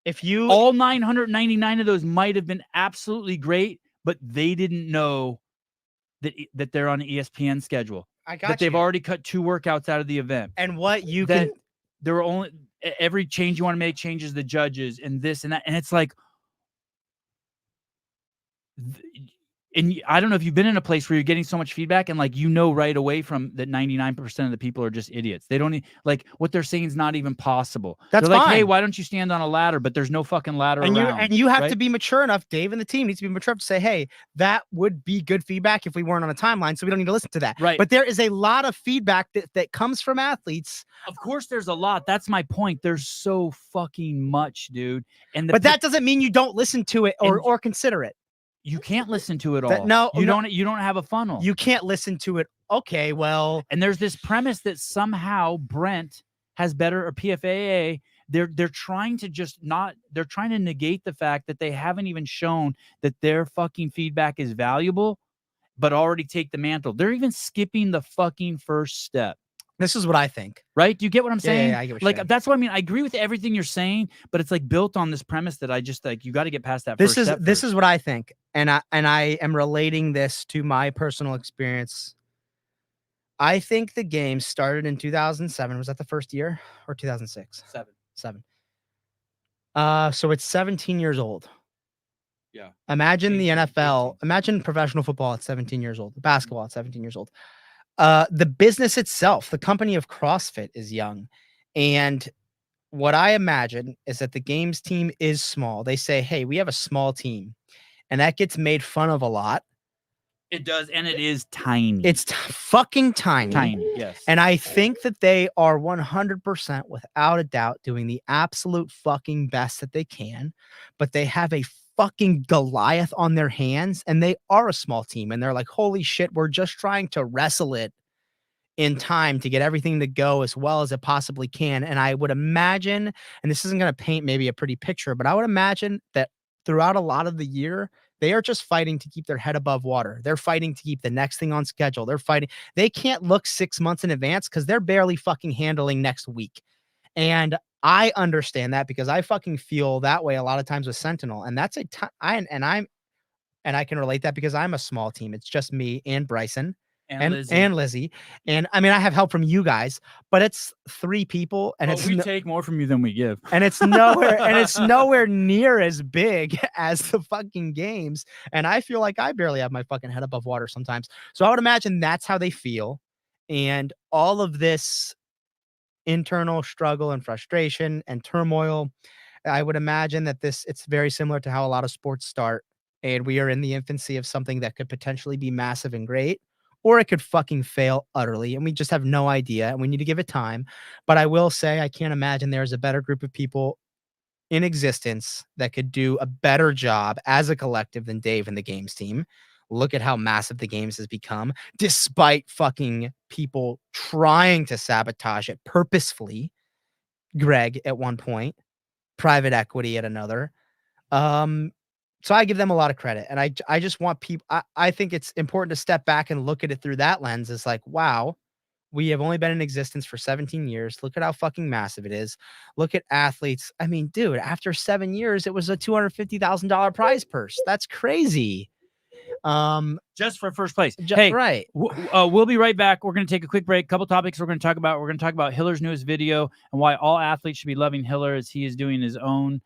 B: If you
A: all 999 of those might have been absolutely great, but they didn't know that they're on an ESPN schedule.
B: I got
A: that they've
B: you.
A: already cut 2 workouts out of the event.
B: And what you
A: that
B: can
A: there were only every change you want to make changes the judges and this and that. And it's like, and I don't know if you've been in a place where you're getting so much feedback and like, right away from that 99% of the people are just idiots. They don't like what they're saying is not even possible.
B: That's
A: they're like,
B: fine.
A: hey, why don't you stand on a ladder? But there's no fucking ladder
B: and
A: around.
B: you have
A: right?
B: to be mature enough. Dave and the team needs to be mature enough to say, hey, that would be good feedback if we weren't on a timeline. So we don't need to listen to that.
A: Right.
B: But there is a lot of feedback that comes from athletes.
A: Of course there's a lot. That's my point. There's so fucking much, dude.
B: But that doesn't mean you don't listen to it or consider it.
A: You can't listen to it all.
B: No,
A: you don't have a funnel.
B: You can't listen to it. Okay, well,
A: and there's this premise that somehow Brent has better, or PFAA. They're trying to they're trying to negate the fact that they haven't even shown that their fucking feedback is valuable, but already take the mantle. They're even skipping the fucking first step.
B: This is what I think.
A: Right? Do you get what I'm saying?
B: Yeah, I get what you're saying.
A: That's what I mean. I agree with everything you're saying, but it's like built on this premise that I just like, you got to get past that first step.
B: This is what I think. And I am relating this to my personal experience. I think the game started in 2007. Was that the first year or 2006? 7. So it's 17 years old.
A: Yeah.
B: Imagine the NFL.
A: 18.
B: Imagine professional football at 17 years old. Basketball at 17 years old. The business itself, the company of CrossFit, is young. And what I imagine is that the games team is small. They say, hey, we have a small team. And that gets made fun of a lot.
A: It does. And it is tiny.
B: It's fucking tiny.
A: Tiny, yes.
B: And I think that they are 100% without a doubt doing the absolute fucking best that they can. But they have a fucking Goliath on their hands, and they are a small team, and they're like, holy shit, we're just trying to wrestle it in time to get everything to go as well as it possibly can. And I would imagine, and this isn't going to paint maybe a pretty picture, but I would imagine that throughout a lot of the year, they are just fighting to keep their head above water. They're fighting to keep the next thing on schedule. They can't look 6 months in advance because they're barely fucking handling next week. And I understand that because I fucking feel that way a lot of times with Sentinel. And that's I can relate that because I'm a small team. It's just me and Bryson and Lizzie. And I mean, I have help from you guys, but it's 3 people, and
A: we take more from you than we give.
B: And it's nowhere near as big as the fucking games. And I feel like I barely have my fucking head above water sometimes. So I would imagine that's how they feel. And all of this internal struggle and frustration and turmoil, I would imagine that it's very similar to how a lot of sports start, and we are in the infancy of something that could potentially be massive and great, or it could fucking fail utterly, and we just have no idea, and we need to give it time. But I will say, I can't imagine there's a better group of people in existence that could do a better job as a collective than Dave and the games team. Look at how massive the games has become, despite fucking people trying to sabotage it purposefully. Greg at one point, private equity at another. So I give them a lot of credit. And I just want people, I think it's important to step back and look at it through that lens. It's like, wow, we have only been in existence for 17 years. Look at how fucking massive it is. Look at athletes. I mean, dude, after 7 years, it was a $250,000 prize purse. That's crazy.
A: Just for first place.
B: Right.
A: We'll be right back. We're going to take a quick break. Couple topics we're going to talk about. We're going to talk about Hiller's newest video and why all athletes should be loving Hiller as he is doing his own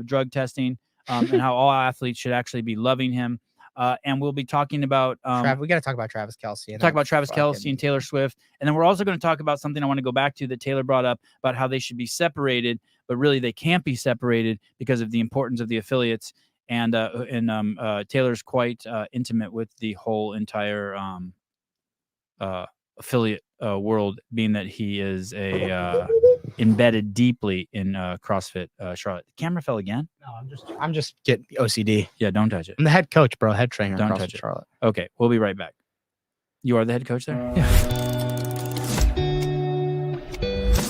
A: drug testing, and how all athletes should actually be loving him. And we'll be talking about
B: we got to talk about Travis Kelce.
A: Talk about Travis Kelce and Taylor Swift. And then we're also going to talk about something I want to go back to that Taylor brought up about how they should be separated, but really they can't be separated because of the importance of the affiliates. And Taylor's quite intimate with the whole entire affiliate world, being that he is embedded deeply in CrossFit Charlotte. The camera fell again?
B: No, I'm just getting OCD.
A: Yeah, don't touch it.
B: I'm the head coach, bro. Head trainer.
A: Don't touch it.
B: Charlotte.
A: Okay, we'll be right back. You are the head coach there?
B: Yeah.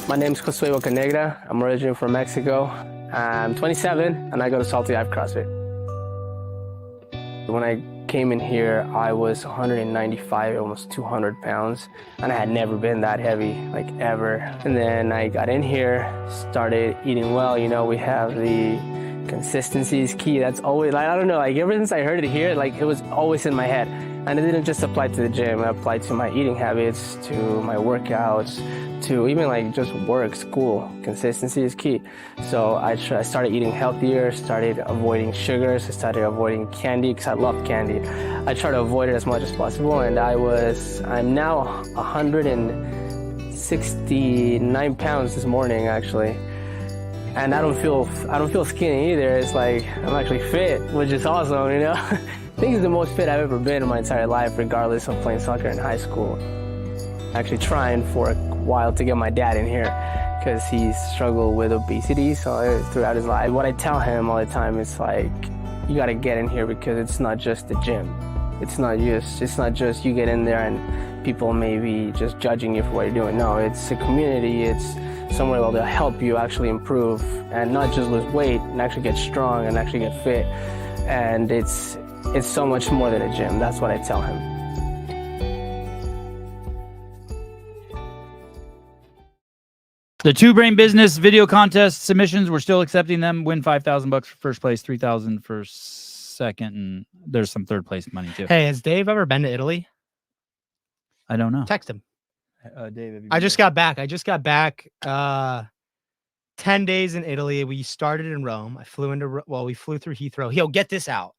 D: My name is Josué Bocanegra. I'm originally from Mexico. I'm 27 and I go to Salty Life CrossFit. When I came in here, I was 195, almost 200 pounds, and I had never been that heavy, like ever. And then I got in here, started eating well. You know, we have the consistency is key. That's always, like, I don't know, like ever since I heard it here, like it was always in my head. And it didn't just apply to the gym, it applied to my eating habits, to my workouts, to even like just work, school. Consistency is key. So I started eating healthier, started avoiding sugars, I started avoiding candy because I love candy. I try to avoid it as much as possible, and I'm now 169 pounds this morning actually. And I don't feel skinny either. It's like I'm actually fit, which is awesome, you know? I think it's the most fit I've ever been in my entire life, regardless of playing soccer in high school. Actually trying for a while to get my dad in here because he struggled with obesity throughout his life. What I tell him all the time is like, you gotta get in here because it's not just the gym. It's not just you get in there and people may be just judging you for what you're doing. No, it's a community. It's somewhere that'll help you actually improve and not just lose weight and actually get strong and actually get fit. And it's so much more than a gym. That's what I tell him.
A: The Two Brain Business video contest submissions, we're still accepting them. Win $5,000 for first place, $3,000 for second, and there's some third place money too.
B: Hey, has Dave ever been to Italy?
A: I don't know.
B: Text him.
A: Dave, have you
B: I
A: been
B: just
A: there?
B: got back. 10 days in Italy. We started in Rome. We flew through Heathrow. He'll get this out.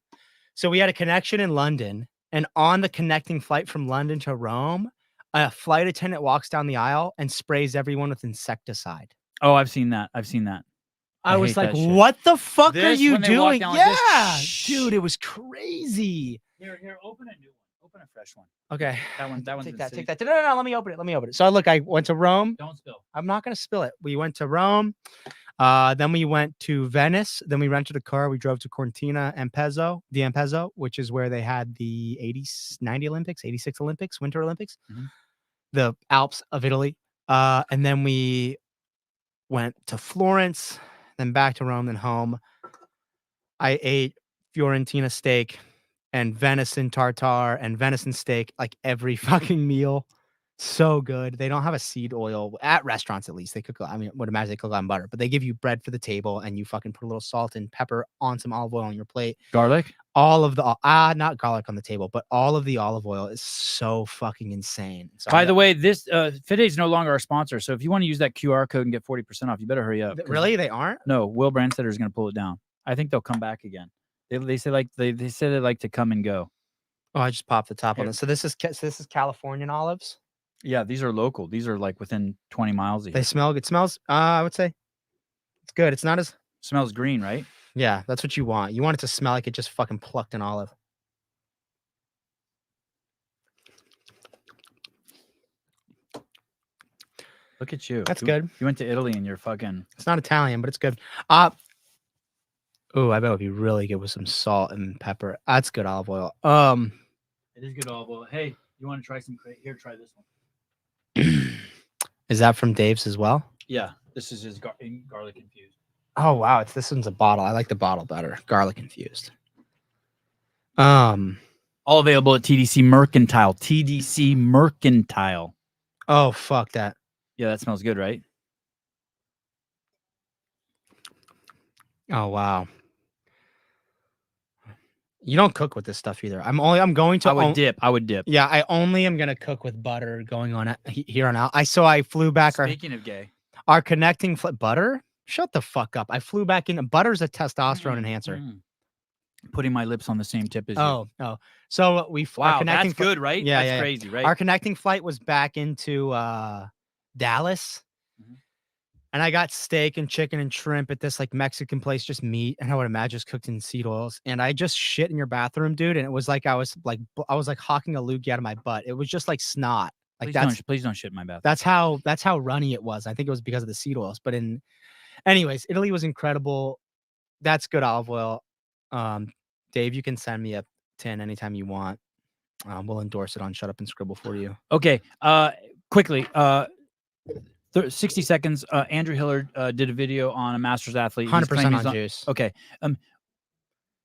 B: So we had a connection in London, and on the connecting flight from London to Rome, a flight attendant walks down the aisle and sprays everyone with insecticide.
A: Oh, I've seen that.
B: I was
A: hate
B: like,
A: that shit.
B: what the fuck are
A: This,
B: you
A: when they walk
B: doing?
A: down like this,
B: Yeah,
A: shh.
B: dude, it was crazy.
A: Here, open a new one. Open a fresh one.
B: Okay.
A: That one's
B: Take
A: in
B: that.
A: city.
B: Take that. No, let me open it. So I went to Rome.
A: Don't spill.
B: I'm not going to spill it. We went to Rome. Then we went to Venice. Then we rented a car. We drove to Cortina di Ampezzo, which is where they had the 90 Olympics, 86 Olympics, Winter Olympics, the Alps of Italy. And then we went to Florence, then back to Rome, then home. I ate Fiorentina steak and venison tartare and venison steak like every fucking meal. So good. They don't have a seed oil at restaurants, at least. They cook, I would imagine they cook on butter, but they give you bread for the table and you fucking put a little salt and pepper on some olive oil on your plate.
A: Garlic?
B: All of the, not garlic on the table, but all of the olive oil is so fucking insane. So
A: By the way, this Fit is no longer our sponsor. So if you want to use that QR code and get 40% off, you better hurry up.
B: Really? They aren't?
A: No, Will Brandstetter is going to pull it down. I think they'll come back again. They say they say they like to come and go.
B: Oh, I just popped the top on
A: Here.
B: this. So this is Californian olives.
A: Yeah, these are local. These are like within 20 miles of
B: They
A: here.
B: smell good. Smells, I would say it's good. It's not as,
A: Smells green, right?
B: yeah, that's what you want. You want it to smell like it just fucking plucked an olive.
A: Look at you.
B: That's good.
A: You went to Italy and you're fucking.
B: It's not Italian, but it's good. Oh, I bet it would be really good with some salt and pepper. That's good olive oil.
A: It is good olive oil. Hey, you want to try some? Here, try this one.
B: Is that from Dave's as well?
A: Yeah, this is just garlic infused.
B: Oh wow, this one's a bottle. I like the bottle better. Garlic infused. All
A: available at TDC Mercantile. TDC Mercantile.
B: Oh fuck that.
A: Yeah, that smells good, right?
B: Oh wow. You don't cook with this stuff either. I'm going to.
A: I would dip.
B: Yeah, I only am gonna cook with butter going on here on out. I flew back.
A: Speaking of gay,
B: our connecting butter. Shut the fuck up. I flew back in. Butter's a testosterone enhancer.
A: Putting my lips on the same tip as you.
B: Oh. So
A: Wow, that's good, right?
B: Yeah,
A: that's crazy, right?
B: Our connecting flight was back into Dallas. And I got steak and chicken and shrimp at this like Mexican place, just meat. And I would imagine just cooked in seed oils. And I just shit in your bathroom, dude. And it was like I was like hawking a loogie out of my butt. It was just like snot. Like
A: please don't shit in my bathroom.
B: That's how runny it was. I think it was because of the seed oils. But anyways, Italy was incredible. That's good olive oil. Dave, you can send me a tin anytime you want. We'll endorse it on Shut Up and Scribble for you.
A: Okay. Quickly. 60 seconds. Andrew Hillard did a video on a master's athlete.
B: 100% on juice.
A: Okay.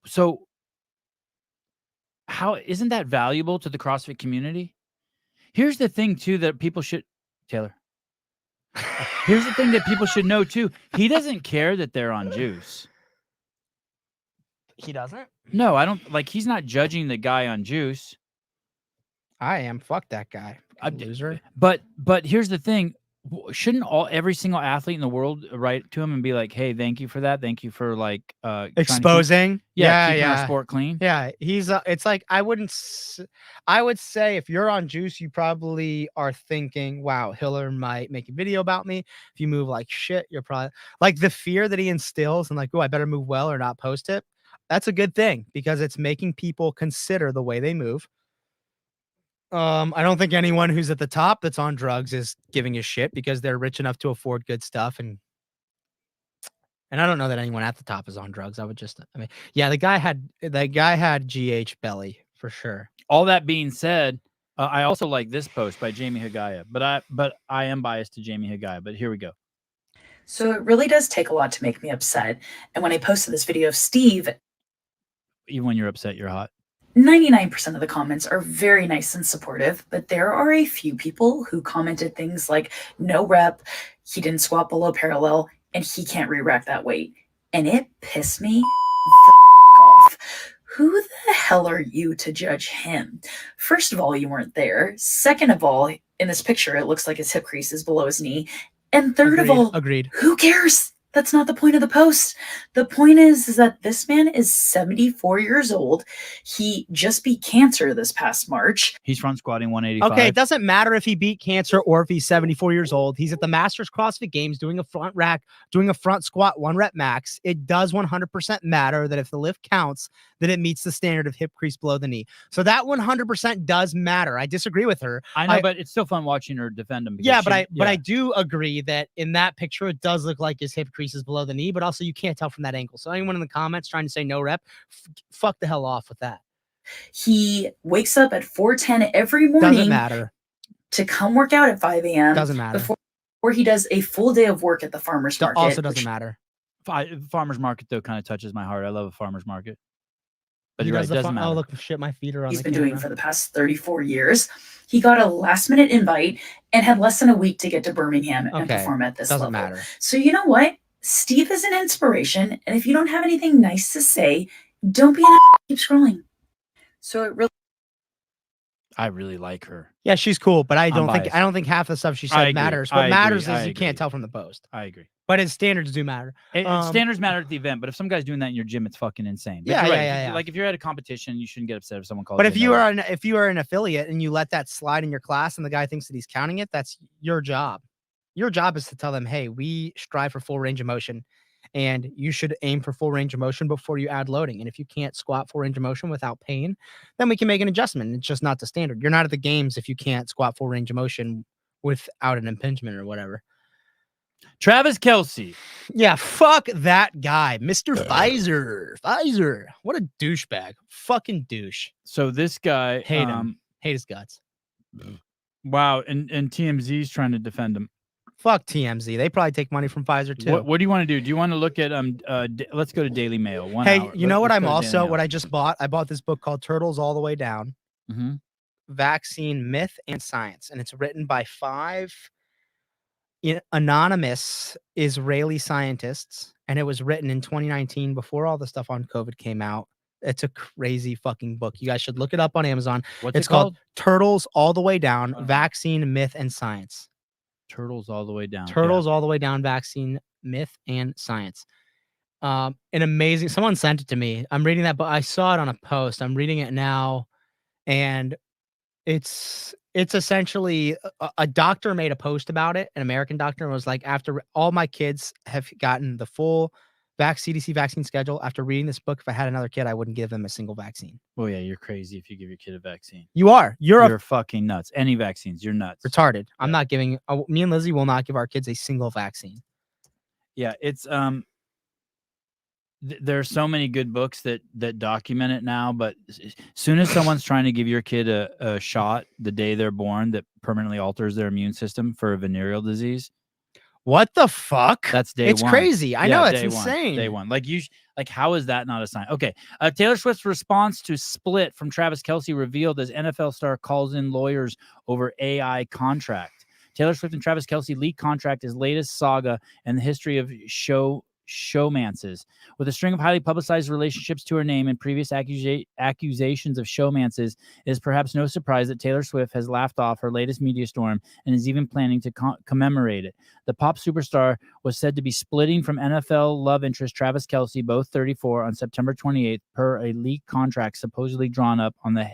A: So how isn't that valuable to the CrossFit community? Here's the thing too that people should Taylor. Here's the thing that people should know too. He doesn't care that they're on juice.
B: He doesn't?
A: No, I don't like he's not judging the guy on juice.
B: I am. Fuck that guy. Loser.
A: But here's the thing. Shouldn't every single athlete in the world write to him and be like, "Hey, thank you for that. Thank you for like
B: exposing,
A: keeping our sport clean."
B: Yeah, he's. It's like I would say if you're on juice, you probably are thinking, "Wow, Hiller might make a video about me. If you move like shit, you're probably like the fear that he instills and like, oh, I better move well or not post it." That's a good thing because it's making people consider the way they move. I don't think anyone who's at the top that's on drugs is giving a shit because they're rich enough to afford good stuff. And I don't know that anyone at the top is on drugs. I mean, yeah, the guy had GH belly for sure.
A: All that being said, I also like this post by Jamie Hagaya, but I am biased to Jamie Hagaya, but here we go.
E: So it really does take a lot to make me upset. And when I posted this video of Steve,
A: even when you're upset, you're hot.
E: 99% of the comments are very nice and supportive, but there are a few people who commented things like no rep, he didn't squat below parallel, and he can't re-rack that weight. And it pissed me the off. Who the hell are you to judge him? First of all, you weren't there. Second of all, in this picture, it looks like his hip crease is below his knee. And third of all, who cares? That's not the point of the post. The point is that this man is 74 years old. He just beat cancer this past March.
A: He's front squatting 185.
B: Okay, it doesn't matter if he beat cancer or if he's 74 years old. He's at the Masters CrossFit Games doing a front rack, doing a front squat 1 rep max. It does 100% matter that if the lift counts, that it meets the standard of hip crease below the knee. So that 100% does matter. I disagree with her.
A: I know, but it's still fun watching her defend him.
B: Yeah, but I do agree that in that picture, it does look like his hip crease is below the knee, but also you can't tell from that angle. So anyone in the comments trying to say no rep, fuck the hell off with that.
E: He wakes up at 4:10 every morning.
B: Doesn't matter.
E: To come work out at 5 a.m.
B: Doesn't matter.
E: Before he does a full day of work at the farmer's market.
B: Also doesn't matter.
A: Farmer's market, though, kind of touches my heart. I love a farmer's market. But you're right, it doesn't matter.
B: Oh, look, shit, my feet are on
E: He's
B: the
E: been
B: camera.
E: doing for the past 34 years. He got a last-minute invite and had less than a week to get to Birmingham and perform at this level.
B: Doesn't matter.
E: So you know what? Steve is an inspiration, and if you don't have anything nice to say, don't be an keep scrolling. So it really
A: I really like her.
B: Yeah, she's cool, but I don't think half the stuff she said matters. What matters is you can't tell from the post.
A: I agree.
B: But his standards do matter.
A: Standards matter at the event, but if some guy's doing that in your gym, it's fucking insane. But
B: Yeah.
A: Like if you're at a competition, you shouldn't get upset if someone calls.
B: But if you are an affiliate and you let that slide in your class and the guy thinks that he's counting it, that's your job. Your job is to tell them, hey, we strive for full range of motion, and you should aim for full range of motion before you add loading. And if you can't squat full range of motion without pain, then we can make an adjustment. It's just not the standard. You're not at the games if you can't squat full range of motion without an impingement or whatever.
A: Travis Kelce.
B: Yeah, fuck that guy. Mr. Pfizer. What a douchebag. Fucking douche.
A: So this guy
B: hate him. Hate his guts.
A: Wow. And TMZ's trying to defend him.
B: Fuck TMZ. They probably take money from Pfizer too.
A: What do you want to do? Do you want to look at let's go to Daily Mail.
B: You know what I just bought? I bought this book called Turtles All the Way Down.
A: Mm-hmm.
B: Vaccine Myth and Science, and it's written by 5 anonymous Israeli scientists, and it was written in 2019 before all the stuff on COVID came out. It's a crazy fucking book. You guys should look it up on Amazon.
A: It's called
B: Turtles All the Way Down, Vaccine Myth and Science.
A: Turtles All the Way Down.
B: Turtles All the Way Down, Vaccine Myth and Science. An amazing. Someone sent it to me. I'm reading that, but I saw it on a post. I'm reading it now, and it's essentially a doctor made a post about it. An American doctor was like, after all my kids have gotten the full CDC vaccine schedule, after reading this book, if I had another kid, I wouldn't give them a single vaccine.
A: Oh yeah, you're crazy if you give your kid a vaccine.
B: You are. You're
A: fucking nuts. Any vaccines, you're nuts.
B: Retarded. Yeah. I'm not giving. Me and Lizzie will not give our kids a single vaccine.
A: Yeah, it's there are so many good books that document it now, but as soon as someone's trying to give your kid a shot the day they're born that permanently alters their immune system for a venereal disease,
B: What the fuck?
A: That's day
B: It's
A: one.
B: crazy. I
A: Yeah,
B: know, it's
A: day
B: insane.
A: Day one. Like like how is that not a sign? Okay. Taylor Swift's response to Split from Travis Kelce revealed as NFL star calls in lawyers over AI contract. Taylor Swift and Travis Kelce leak contract is latest saga in the history of showmances. With a string of highly publicized relationships to her name and previous accusations of showmances, it is perhaps no surprise that Taylor Swift has laughed off her latest media storm and is even planning to commemorate it. The pop superstar was said to be splitting from NFL love interest Travis Kelce, both 34, on September 28th, per a leaked contract supposedly drawn up on the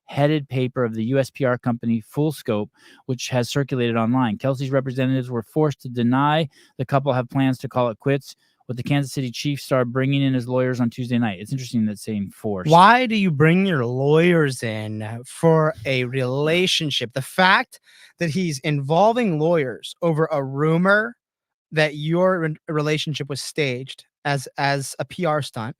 A: headed paper of the US PR company Full Scope, which has circulated online. Kelce's representatives were forced to deny the couple have plans to call it quits, with the Kansas City Chiefs star bringing in his lawyers on Tuesday night. It's interesting that saying forced.
B: Why do you bring your lawyers in for a relationship? The fact that he's involving lawyers over a rumor that your relationship was staged as a PR stunt.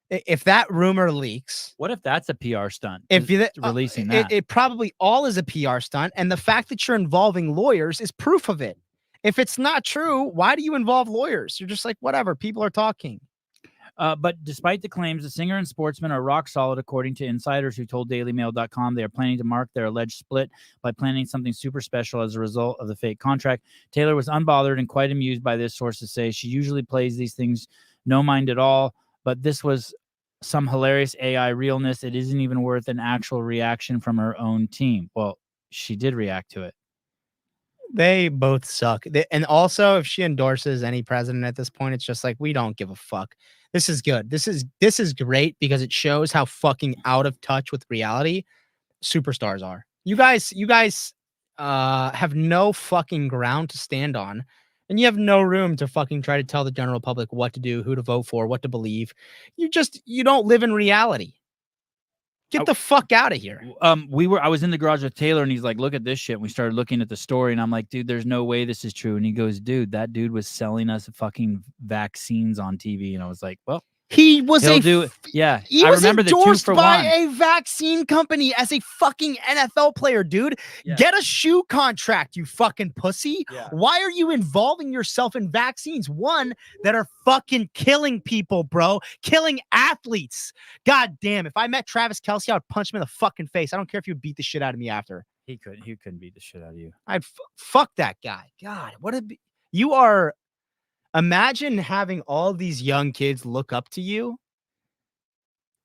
B: If that rumor leaks,
A: what if that's a PR stunt?
B: If you
A: releasing that,
B: it probably all is a PR stunt, and the fact that you're involving lawyers is proof of it. If it's not true, why do you involve lawyers? You're just like, whatever, people are talking.
A: But despite the claims, the singer and sportsman are rock solid, according to insiders who told DailyMail.com they are planning to mark their alleged split by planning something super special as a result of the fake contract. Taylor was unbothered and quite amused by this, sources say. She usually plays these things no mind at all, but this was some hilarious AI realness. It isn't even worth an actual reaction from her own team. Well, she did react to it.
B: They both suck. And also, if she endorses any president at this point, it's just like, we don't give a fuck. This is good. This is great because it shows how fucking out of touch with reality superstars are. You guys have no fucking ground to stand on, and you have no room to fucking try to tell the general public what to do, who to vote for, what to believe. You don't live in reality. Get the fuck out of here.
A: I was in the garage with Taylor and he's like, look at this shit. And we started looking at the story and I'm like, dude, there's no way this is true. And he goes, dude, that dude was selling us fucking vaccines on TV. And I was like, well,
B: he was
A: I remember the 2-for-1
B: by a vaccine company as a fucking NFL player, dude.
A: Yeah.
B: Get a shoe contract, you fucking pussy.
A: Yeah.
B: Why are you involving yourself in vaccines? One, that are fucking killing people, bro. Killing athletes. God damn. If I met Travis Kelce, I would punch him in the fucking face. I don't care if you would beat the shit out of me after.
A: He couldn't beat the shit out of you.
B: I'd fuck that guy. God, you are. Imagine having all these young kids look up to you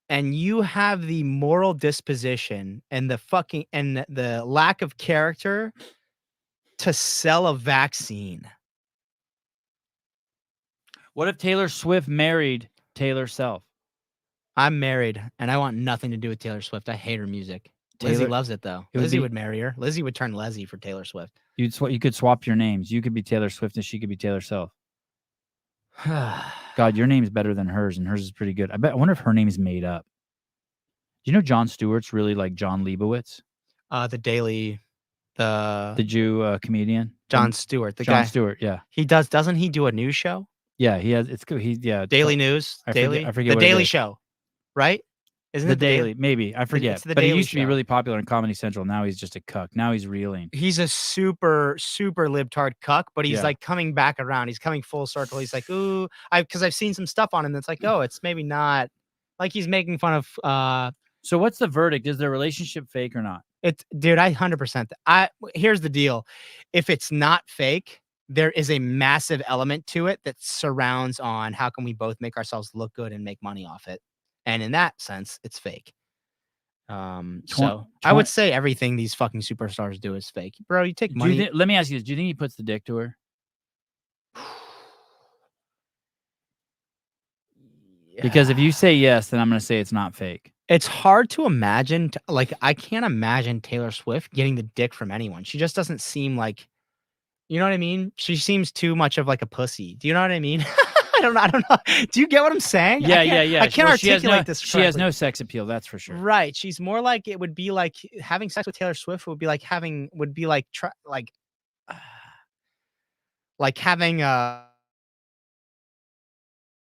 B: and you have the moral disposition and the lack of character to sell a vaccine.
A: What if Taylor Swift married Taylor Self?
B: I'm married and I want nothing to do with Taylor Swift. I hate her music. Lizzie
A: Taylor
B: loves it though. Lizzie would marry her. Lizzie would turn Leslie for Taylor Swift.
A: You could swap your names. You could be Taylor Swift and she could be Taylor Self. God, your name's better than hers, and hers is pretty good. I wonder if her name is made up. Do you know Jon Stewart's really like John Leibowitz?
B: The
A: Jew comedian.
B: Jon Stewart,
A: Jon Stewart, yeah.
B: He doesn't he do a news show?
A: Yeah, he has. It's good.
B: Daily News.
A: I forget
B: the Daily Show, right? Isn't
A: the
B: it
A: Daily? Maybe I forget.
B: It's the
A: but he
B: Daily
A: used to be
B: Show.
A: really popular in Comedy Central. Now he's just a cuck. Now he's reeling.
B: He's a super libtard cuck, but he's
A: Yeah.
B: like coming back around. He's coming full circle. He's like, ooh, because I've seen some stuff on him that's like, oh, it's maybe not like he's making fun of.
A: So what's the verdict? Is their relationship fake or not?
B: Dude, I 100%. Here's the deal: if it's not fake, there is a massive element to it that surrounds on how can we both make ourselves look good and make money off it, and in that sense, it's fake. So I would say everything these fucking superstars do is fake, bro. You take money.
A: Let me ask you this: do you think he puts the dick to her?
B: Yeah.
A: Because if you say yes, then I'm going to say it's not fake.
B: It's hard to imagine. I can't imagine Taylor Swift getting the dick from anyone. She just doesn't seem like, you know what I mean? She seems too much of like a pussy. Do you know what I mean? I don't know. Do you get what I'm saying?
A: Yeah.
B: I can't articulate this.
A: She has no sex appeal, that's for sure.
B: Right. She's more like, it would be like having sex with Taylor Swift would be like having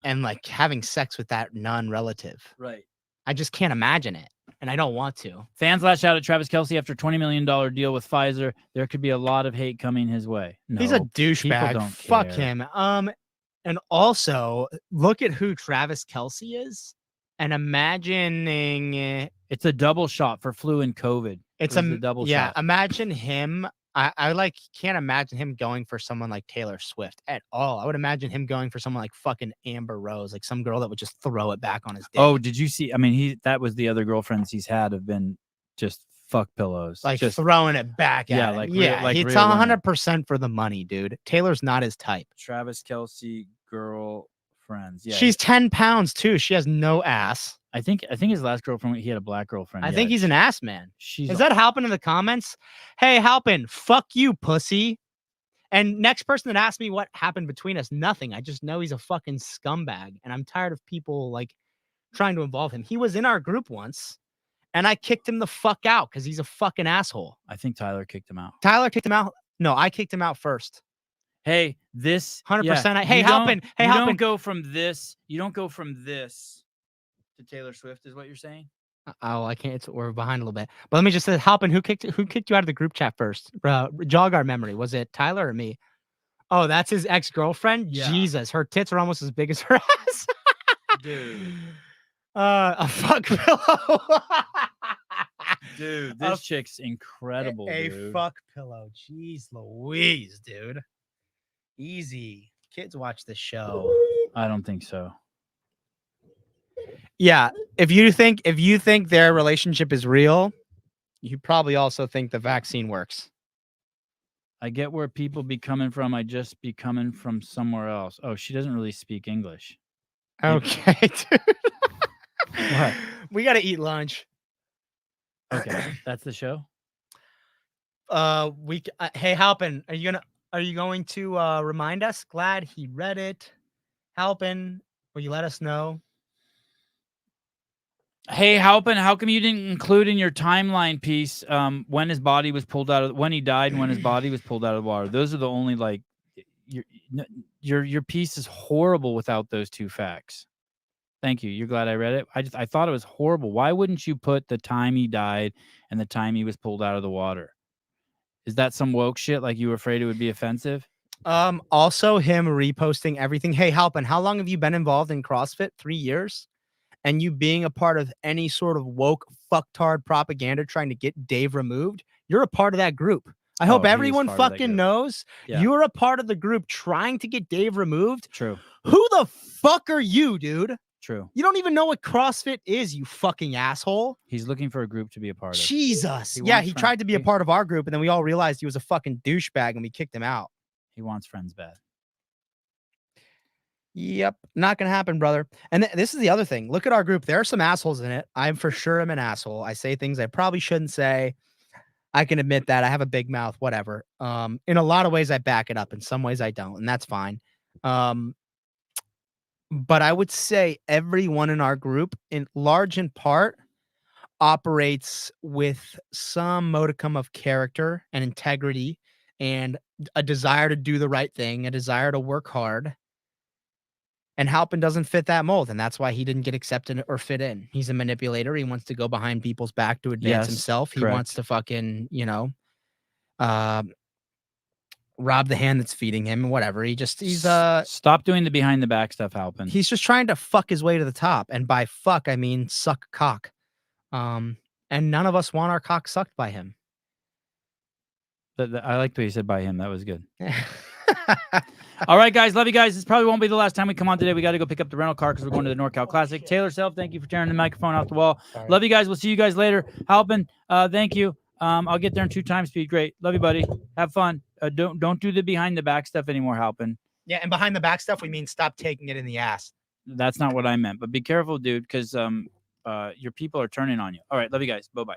B: and like having sex with that non-relative.
A: Right.
B: I just can't imagine it. and I don't want to.
A: Fans lash out at Travis Kelce after $20 million deal with Pfizer. There could be a lot of hate coming his way. No,
B: He's a
A: people
B: douchebag.
A: don't
B: Fuck
A: care.
B: him. And also look at who Travis Kelce is, and imagining
A: It's a double shot for flu and COVID.
B: it's
A: It was the double
B: yeah.
A: shot.
B: Imagine him. I like can't imagine him going for someone like Taylor Swift at all. I would imagine him going for someone like fucking Amber Rose, like some girl that would just throw it back on his dick.
A: Oh, did you see? I mean, that was the other girlfriends he's had have been just fuck pillows.
B: like
A: just
B: throwing it back at
A: Yeah,
B: him.
A: like real-
B: yeah,
A: like
B: it's
A: real women.
B: 100% for the money, dude. Taylor's not his type.
A: Travis Kelce girlfriends. Yeah,
B: She's 10 pounds too. She has no ass.
A: I think his last girlfriend, he had a black girlfriend.
B: I
A: Yeah,
B: think he's an ass man.
A: She's
B: Is that Halpin in the comments? Hey, Halpin, fuck you, pussy. And next person that asked me what happened between us, nothing. I just know he's a fucking scumbag, and I'm tired of people like trying to involve him. He was in our group once, and I kicked him the fuck out because he's a fucking asshole.
A: I think Tyler kicked him out.
B: Tyler kicked him out. No, I kicked him out first.
A: Hey, this
B: 100%. Hey,
A: you
B: Halpin.
A: don't-
B: Hey,
A: you
B: Halpin.
A: don't go from this. You don't go from this to Taylor Swift, is what you're saying?
B: Oh, I can't. We're behind a little bit. But let me just say, Halpin, who kicked you out of the group chat first? Jog our memory. Was it Tyler or me? Oh, that's his ex-girlfriend?
A: Yeah.
B: Jesus, her tits are almost as big as her ass.
A: Dude.
B: A fuck pillow.
A: Dude,
B: A-
A: this chick's incredible,
B: a
A: dude.
B: fuck pillow. Jeez Louise, dude. Easy. Kids watch the show.
A: I don't think so.
B: Yeah, if you think their relationship is real, you probably also think the vaccine works.
A: I get where people be coming from. I just be coming from somewhere else. Oh, she doesn't really speak English.
B: Okay, dude.
A: What?
B: We got to eat lunch.
A: Okay, that's the show.
B: Hey Halpin, are you going to remind us? Glad he read it. Halpin, will you let us know?
A: Hey, Halpin, how come you didn't include in your timeline piece when his body was pulled out of when he died and when his body was pulled out of the water? Those are the only like your piece is horrible without those two facts. Thank you. You're glad I read it. I thought it was horrible. Why wouldn't you put the time he died and the time he was pulled out of the water? Is that some woke shit? Like you were afraid it would be offensive?
B: Also him reposting everything. Hey Halpin, how long have you been involved in CrossFit? 3 years? And you being a part of any sort of woke fucktard propaganda trying to get Dave removed, you're a part of that group. I hope
A: he is
B: everyone
A: part of that
B: fucking
A: group.
B: knows
A: Yeah.
B: you're a part of the group trying to get Dave removed.
A: True.
B: Who the fuck are you, dude?
A: True.
B: You don't even know what CrossFit is, you fucking asshole.
A: He's looking for a group to be a part of.
B: Jesus.
A: He
B: Yeah,
A: wants
B: he
A: friends.
B: tried to be a part of our group, and then we all realized he was a fucking douchebag, and we kicked him out.
A: He wants friends bad.
B: Yep, not gonna happen, brother. And this is the other thing. Look at our group. There are some assholes in it. I'm for sure am an asshole. I say things I probably shouldn't say. I can admit that. I have a big mouth, whatever. In a lot of ways, I back it up. In some ways, I don't, and that's fine. But I would say everyone in our group, in large in part, operates with some modicum of character and integrity and a desire to do the right thing, a desire to work hard. And Halpin doesn't fit that mold, and that's why he didn't get accepted or fit in. He's a manipulator. He wants to go behind people's back to advance
A: Yes,
B: himself. He
A: correct.
B: wants to fucking, rob the hand that's feeding him, whatever. He's
A: Stop doing the behind the back stuff, Halpin.
B: he's just trying to fuck his way to the top. And by fuck, I mean suck cock. And none of us want our cock sucked by him.
A: I liked what you said by him. That was good. All right, guys. Love you guys. This probably won't be the last time we come on today. We got to go pick up the rental car because we're going to the NorCal Classic. Taylor Self, thank you for tearing the microphone off the wall.
B: Sorry.
A: Love you guys. We'll see you guys later. Halpin, thank you. I'll get there in 2 times speed. Great. Love you, buddy. Have fun. Don't do the behind the back stuff anymore, Halpin.
B: Yeah, and behind the back stuff, we mean stop taking it in the ass.
A: That's not what I meant. But be careful, dude, because your people are turning on you. All right. Love you guys. Bye-bye.